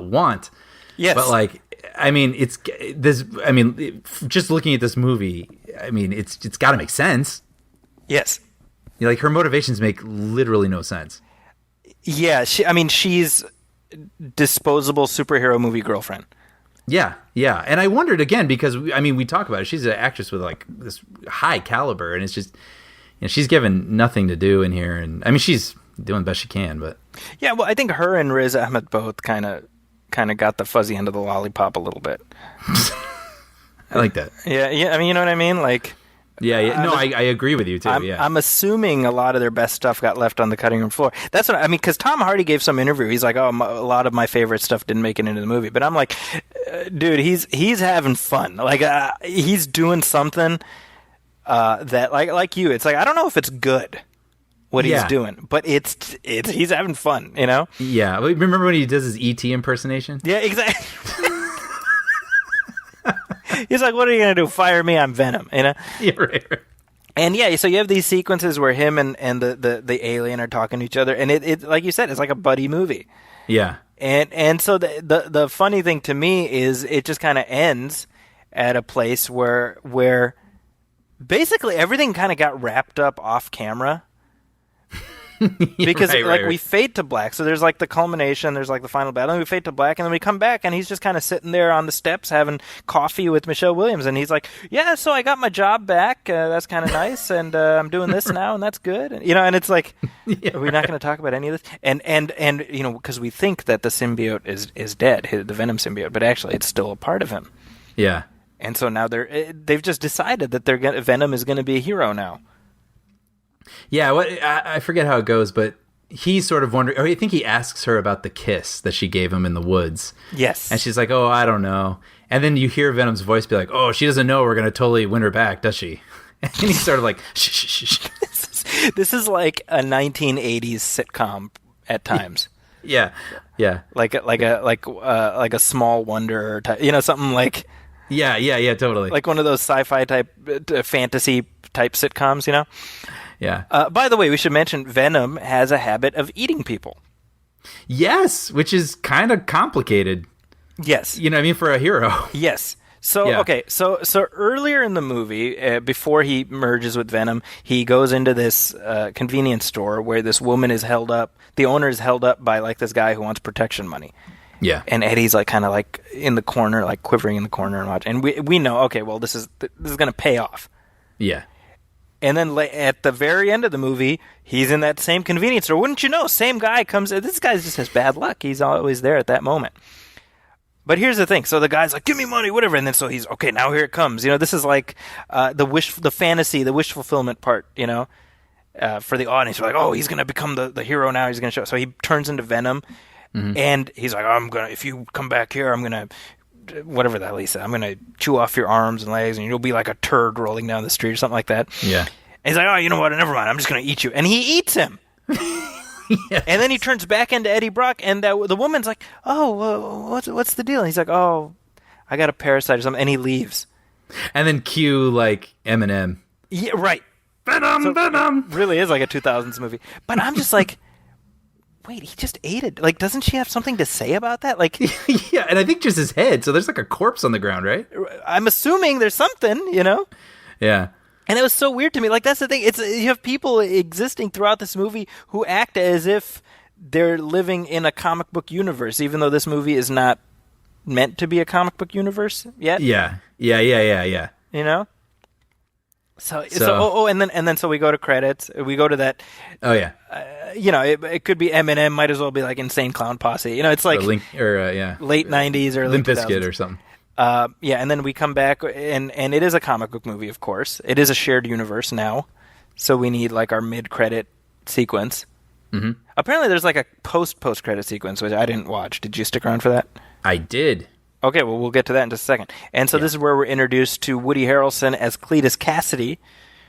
want. Yes. But like, I mean, it's this. I mean, just looking at this movie, I mean, it's got to make sense. Yes. Like her motivations make literally no sense. Yeah. She's disposable superhero movie girlfriend. Yeah. And I wondered again because we talk about it. She's an actress with like this high caliber, and it's just. She's given nothing to do in here, and I mean, she's doing the best she can. But well, I think her and Riz Ahmed both kind of got the fuzzy end of the lollipop a little bit. I like that. Yeah. I mean, you know what I mean? Like, No, I agree with you too. I'm assuming a lot of their best stuff got left on the cutting room floor. That's what I mean. Because Tom Hardy gave some interview. He's like, a lot of my favorite stuff didn't make it into the movie. But I'm like, dude, he's having fun. Like, he's doing something. That like you, it's like I don't know if it's good what he's doing, but it's he's having fun, Yeah, remember when he does his ET impersonation? Yeah, exactly. He's like, "What are you gonna do? Fire me? I'm Venom," Yeah, right. And so you have these sequences where him and the alien are talking to each other, and it like you said, it's like a buddy movie. Yeah. And so the funny thing to me is it just kind of ends at a place where basically everything kind of got wrapped up off camera. Because we fade to black, so there's like the culmination, there's like the final battle, and we fade to black, and then we come back, and he's just kind of sitting there on the steps having coffee with Michelle Williams, and he's like, "Yeah, so I got my job back. That's kind of nice, and I'm doing this now, and that's good." And, and it's like, are we not going to talk about any of this? And because we think that the symbiote is dead, the Venom symbiote, but actually it's still a part of him. Yeah. And so now they've just decided that Venom is going to be a hero now. Yeah, I forget how it goes, but he's sort of wondering. Or I think he asks her about the kiss that she gave him in the woods. Yes, and she's like, "Oh, I don't know." And then you hear Venom's voice be like, "Oh, she doesn't know we're gonna totally win her back, does she?" And he's sort of like, "Shh, shh, shh." This is like a 1980s sitcom at times. Yeah, like a Small Wonder type, something like. Yeah, totally. Like one of those sci-fi type, fantasy type sitcoms, Yeah. By the way, we should mention Venom has a habit of eating people. Yes, which is kind of complicated. Yes. For a hero. Yes. So, yeah. Okay, so earlier in the movie, before he merges with Venom, he goes into this convenience store where this woman is held up. The owner is held up by like this guy who wants protection money. Yeah. And Eddie's like kind of like in the corner, like quivering in the corner and watching. And we know, okay, well, this is going to pay off. Yeah. And then at the very end of the movie, he's in that same convenience store. Wouldn't you know? Same guy comes. This guy just has bad luck. He's always there at that moment. But here's the thing. So the guy's like, "Give me money, whatever." And then so he's okay. Now here it comes. This is like the fantasy, the wish fulfillment part. For the audience, we're like, "Oh, he's gonna become the hero now. He's gonna show." So he turns into Venom, and he's like, If you come back here, I'm gonna." Whatever the hell he said, I'm going to chew off your arms and legs and you'll be like a turd rolling down the street or something like that. Yeah. And he's like, "Oh, you know what? Never mind. I'm just going to eat you." And he eats him. Yes. And then he turns back into Eddie Brock and the woman's like, "Oh, what's the deal?" And he's like, "Oh, I got a parasite or something." And he leaves. And then cue like Eminem. Yeah, right. Venom. Really is like a 2000s movie. But I'm just like, wait, he just ate it. Like, doesn't she have something to say about that? Like, yeah, and I think just his head. So there's like a corpse on the ground, right? I'm assuming there's something, Yeah. And it was so weird to me. Like, that's the thing. You have people existing throughout this movie who act as if they're living in a comic book universe, even though this movie is not meant to be a comic book universe yet. Yeah. So and then so we go to credits. We go to that. Oh yeah. It could be Eminem. Might as well be like Insane Clown Posse. It's like late 90s or Limp Bizkit or something. And then we come back and it is a comic book movie, of course. It is a shared universe now, so we need like our mid-credit sequence. Mm-hmm. Apparently, there's like a post-credit sequence, which I didn't watch. Did you stick around for that? I did. Okay, well, we'll get to that in just a second. And so this is where we're introduced to Woody Harrelson as Cletus Cassidy,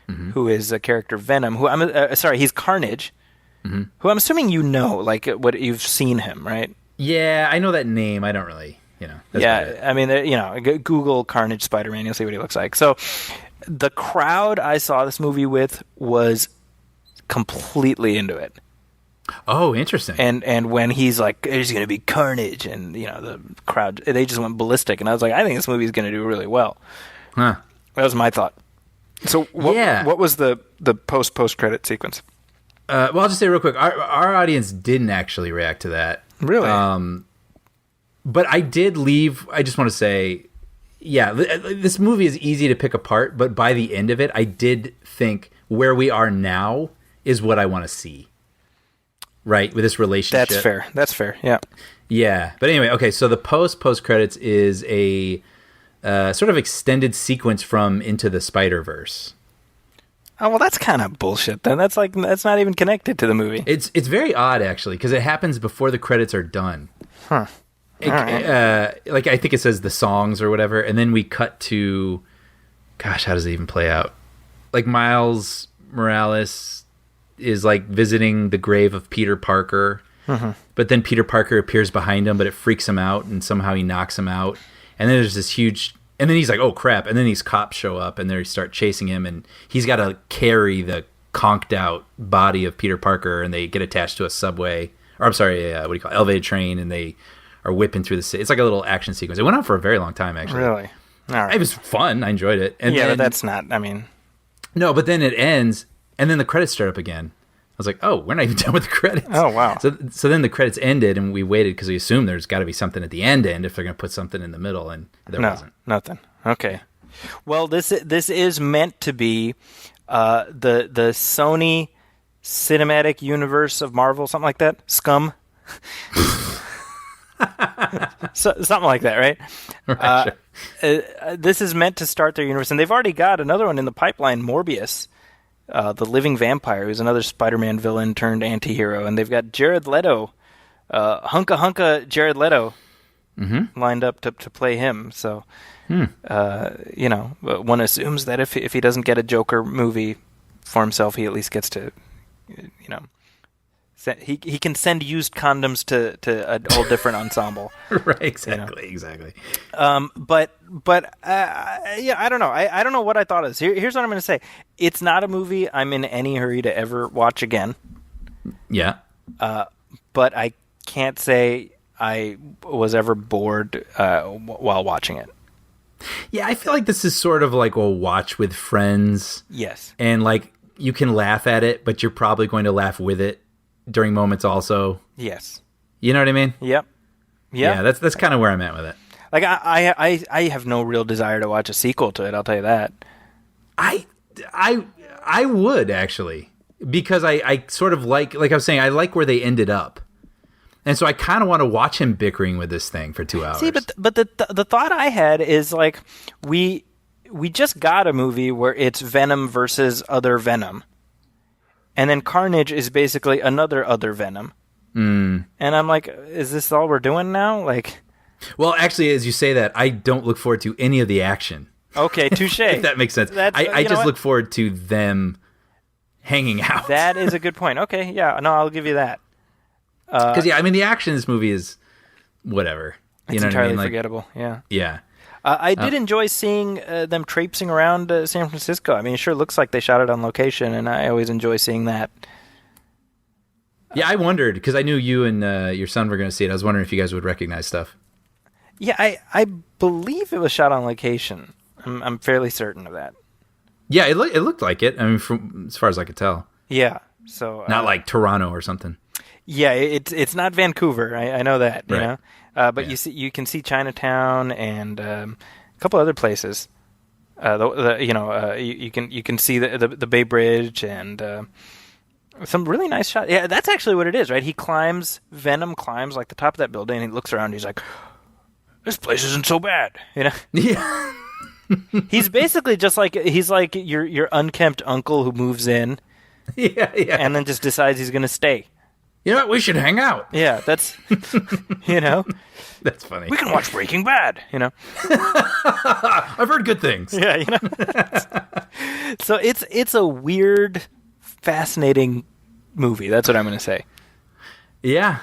who is a character Venom. He's Carnage, who I'm assuming like what you've seen him, right? Yeah, I know that name. I don't really, I mean, Google Carnage Spider-Man, you'll see what he looks like. So the crowd I saw this movie with was completely into it. Oh, interesting. And when he's like, "There's going to be carnage," and the crowd, they just went ballistic. And I was like, I think this movie is going to do really well. Huh. That was my thought. So what was the post credit sequence? Well, I'll just say real quick, our audience didn't actually react to that. Really? But I did leave. I just want to say, yeah, this movie is easy to pick apart. But by the end of it, I did think where we are now is what I want to see. Right, with this relationship. That's fair. Yeah. Yeah. But anyway, okay, so the post credits is a sort of extended sequence from Into the Spider-Verse. Oh, well, that's kind of bullshit then. That's not even connected to the movie. It's very odd, actually, because it happens before the credits are done. Huh. Like, I think it says the songs or whatever, and then we cut to, gosh, how does it even play out? Like, Miles Morales is like visiting the grave of Peter Parker, but then Peter Parker appears behind him, but it freaks him out, and somehow he knocks him out. And then there's this huge, and then he's like, "Oh crap!" And then these cops show up, and they start chasing him, and he's got to carry the conked out body of Peter Parker, and they get attached to a subway or I'm sorry, what do you call it? Elevated train, and they are whipping through the city. It's like a little action sequence. It went on for a very long time, actually. Really? All right. It was fun. I enjoyed it. And yeah, then, but that's not. I mean, no, but then it ends, and then the credits start up again. I was like, oh, we're not even done with the credits. Oh, wow. So then the credits ended, and we waited because we assumed there's got to be something at the end if they're going to put something in the middle, and there wasn't. Nothing. Okay. Well, this is meant to be the Sony Cinematic Universe of Marvel, something like that. Scum. Something like that, right? Right, sure. This is meant to start their universe, and they've already got another one in the pipeline, Morbius, the living vampire, who's another Spider-Man villain turned anti-hero, and they've got Jared Leto, hunka Jared Leto, lined up to play him. So, one assumes that if he doesn't get a Joker movie for himself, he at least gets to, he can send used condoms to a whole different ensemble. Right, exactly. But I don't know. I don't know what I thought of this. Here's what I'm going to say. It's not a movie I'm in any hurry to ever watch again. Yeah. But I can't say I was ever bored while watching it. Yeah, I feel like this is sort of like a watch with friends. Yes. And like you can laugh at it, but you're probably going to laugh with it during moments also. Yes. You know what I mean? Yep. Yeah, that's kind of where I'm at with it. Like I have no real desire to watch a sequel to it, I'll tell you that. I would actually, because I sort of like I was saying, I like where they ended up. And so I kind of want to watch him bickering with this thing for 2 hours. See, but the thought I had is like we just got a movie where it's Venom versus other Venom. And then Carnage is basically another other Venom. And I'm like, is this all we're doing now? Like, well, actually, as you say that, I don't look forward to any of the action. Okay, touche. If that makes sense. I just look forward to them hanging out. That is a good point. Okay, yeah, no, I'll give you that. Because the action in this movie is whatever. It's entirely forgettable. Yeah. Yeah. I did enjoy seeing them traipsing around San Francisco. I mean, it sure looks like they shot it on location, and I always enjoy seeing that. Yeah, I wondered, because I knew you and your son were going to see it. I was wondering if you guys would recognize stuff. Yeah, I believe it was shot on location. I'm fairly certain of that. Yeah, it looked like it. I mean, from as far as I could tell. Yeah, so not like Toronto or something. Yeah, it's not Vancouver. I know that. Right. You know, but you can see Chinatown and a couple other places. You can see the Bay Bridge and some really nice shots. Yeah, that's actually what it is, right? Venom climbs like the top of that building, and he looks around. And he's like, "This place isn't so bad," you know. Yeah. He's basically just like your unkempt uncle who moves in, yeah, and then just decides he's going to stay. You know what? We should hang out. Yeah, that's That's funny. We can watch Breaking Bad, I've heard good things. Yeah, So it's a weird, fascinating movie. That's what I'm going to say. Yeah.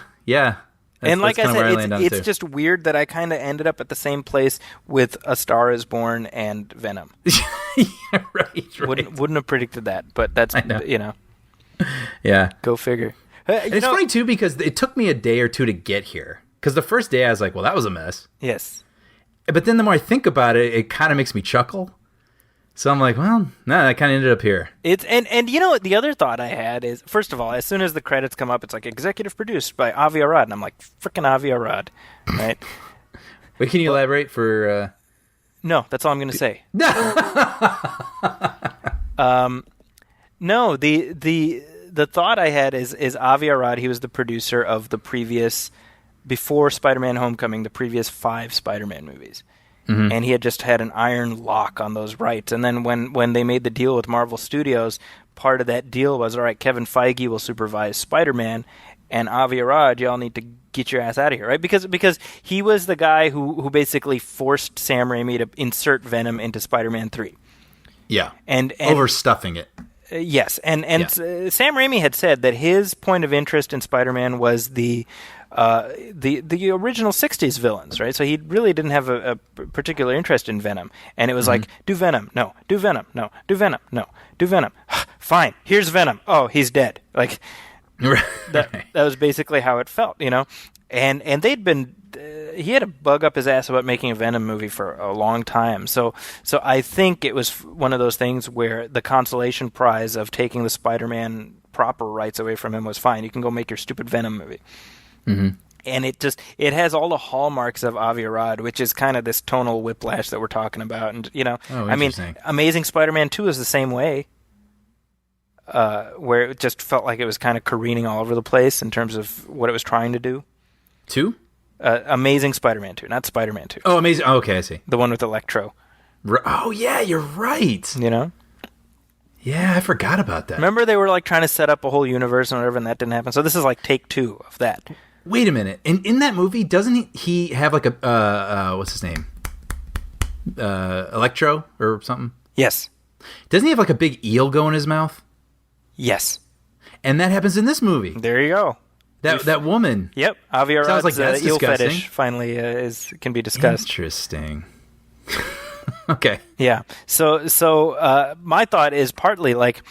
And like I said, it's just weird that I kind of ended up at the same place with A Star Is Born and Venom. Yeah, right. Wouldn't have predicted that, but that's, Yeah. Go figure. It's funny, too, because it took me a day or two to get here. Because the first day I was like, well, that was a mess. Yes. But then the more I think about it, it kind of makes me chuckle. So I'm like, well, no, I kind of ended up here. And you know what? The other thought I had is, first of all, as soon as the credits come up, it's like executive produced by Avi Arad. And I'm like, frickin' Avi Arad. Right? Wait, can you elaborate for... No, that's all I'm going to say. No, the thought I had is Avi Arad. He was the producer of the previous, before Spider-Man Homecoming, the previous 5 Spider-Man movies. Mm-hmm. And he had just had an iron lock on those rights. And then when they made the deal with Marvel Studios, part of that deal was, all right, Kevin Feige will supervise Spider-Man, and Avi Arad, y'all need to get your ass out of here, right? Because he was the guy who basically forced Sam Raimi to insert Venom into Spider-Man 3. Yeah. And overstuffing it. Yes, and Sam Raimi had said that his point of interest in Spider-Man was the original '60s villains, right? So he really didn't have a particular interest in Venom, and it was like, do Venom, no, do Venom, no, do Venom, no, do Venom. Fine, here's Venom. Oh, he's dead. Like, that was basically how it felt, you know. And they'd been he had a bug up his ass about making a Venom movie for a long time. So I think it was one of those things where the consolation prize of taking the Spider-Man proper rights away from him was fine. You can go make your stupid Venom movie. Mm-hmm. And it has all the hallmarks of Avi Arad, which is kind of this tonal whiplash that we're talking about. And, you know, I mean, Amazing Spider-Man 2 is the same way, where it just felt like it was kind of careening all over the place in terms of what it was trying to do. 2? Amazing Spider-Man 2, not Spider-Man 2. Oh, Amazing. Oh, okay, I see. The one with Electro. Oh, yeah, you're right. You know? Yeah, I forgot about that. Remember they were like trying to set up a whole universe and whatever, and that didn't happen? So this is like take 2 of that. Wait a minute. In that movie, doesn't he have like a, what's his name? Electro or something? Yes. Doesn't he have like a big eel go in his mouth? Yes. And that happens in this movie. There you go. That woman. Yep. Avi Arad's like that's eel disgusting. fetish finally can be discussed. Interesting. Okay. Yeah. So my thought is partly like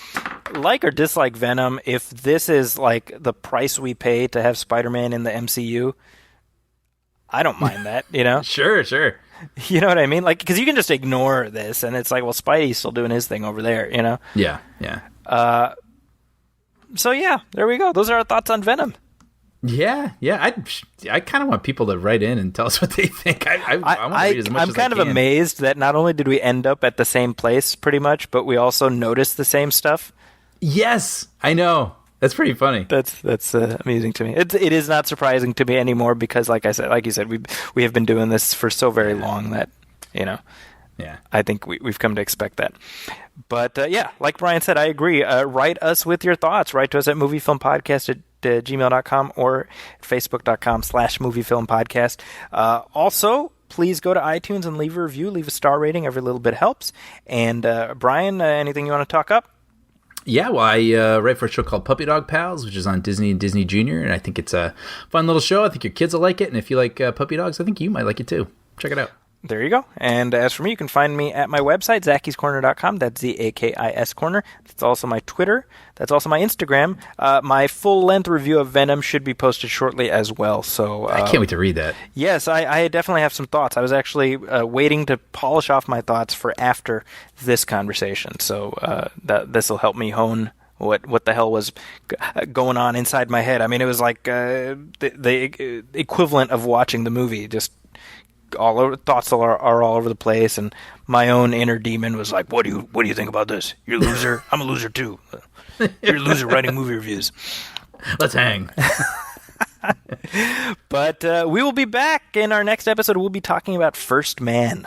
or dislike Venom, if this is like the price we pay to have Spider-Man in the MCU, I don't mind that, you know? Sure. You know what I mean? Like, because you can just ignore this, and it's like, well, Spidey's still doing his thing over there, you know? Yeah. So yeah, there we go. Those are our thoughts on Venom. Yeah. I kind of want people to write in and tell us what they think. I want to read as much I'm as kind I of can. amazed that not only did we end up at the same place pretty much, but we also noticed the same stuff. Yes, I know. That's pretty funny. That's amusing to me. It is not surprising to me anymore because, like you said, we have been doing this for so very long that, you know, Yeah. I think we've come to expect that. But yeah, like Brian said, I agree. Write us with your thoughts. Write to us at moviefilmpodcast@gmail.com or facebook.com/moviefilmpodcast. Also, please go to iTunes and leave a review. Leave a star rating. Every little bit helps. And Brian, anything you want to talk up? Yeah, well, I write for a show called Puppy Dog Pals, which is on Disney and Disney Junior, and I think it's a fun little show. I think your kids will like it, and if you like puppy dogs, I think you might like it too. Check it out. There you go. And as for me, you can find me at my website, Zackie'sCorner.com. That's ZAKIS Corner. That's also my Twitter. That's also my Instagram. My full-length review of Venom should be posted shortly as well. So I can't wait to read that. Yes, I definitely have some thoughts. I was actually waiting to polish off my thoughts for after this conversation. So this will help me hone what the hell was going on inside my head. I mean, it was like the equivalent of watching the movie, just all over, thoughts are all over the place, and my own inner demon was like, what do you think about this? You're a loser. I'm a loser too. You're a loser writing movie reviews. Let's hang. But we will be back in our next episode. We'll be talking about First Man.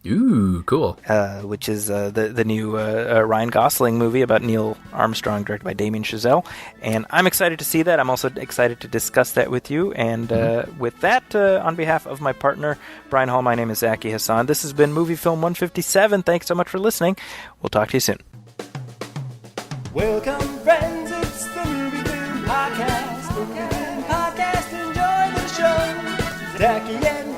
Ooh, cool. Which is the new Ryan Gosling movie about Neil Armstrong, directed by Damien Chazelle. And I'm excited to see that. I'm also excited to discuss that with you. And with that, on behalf of my partner, Brian Hall, my name is Zachy Hassan. This has been Movie Film 157. Thanks so much for listening. We'll talk to you soon. Welcome, friends, it's the Movie Film Podcast. Enjoy the show. Zachy and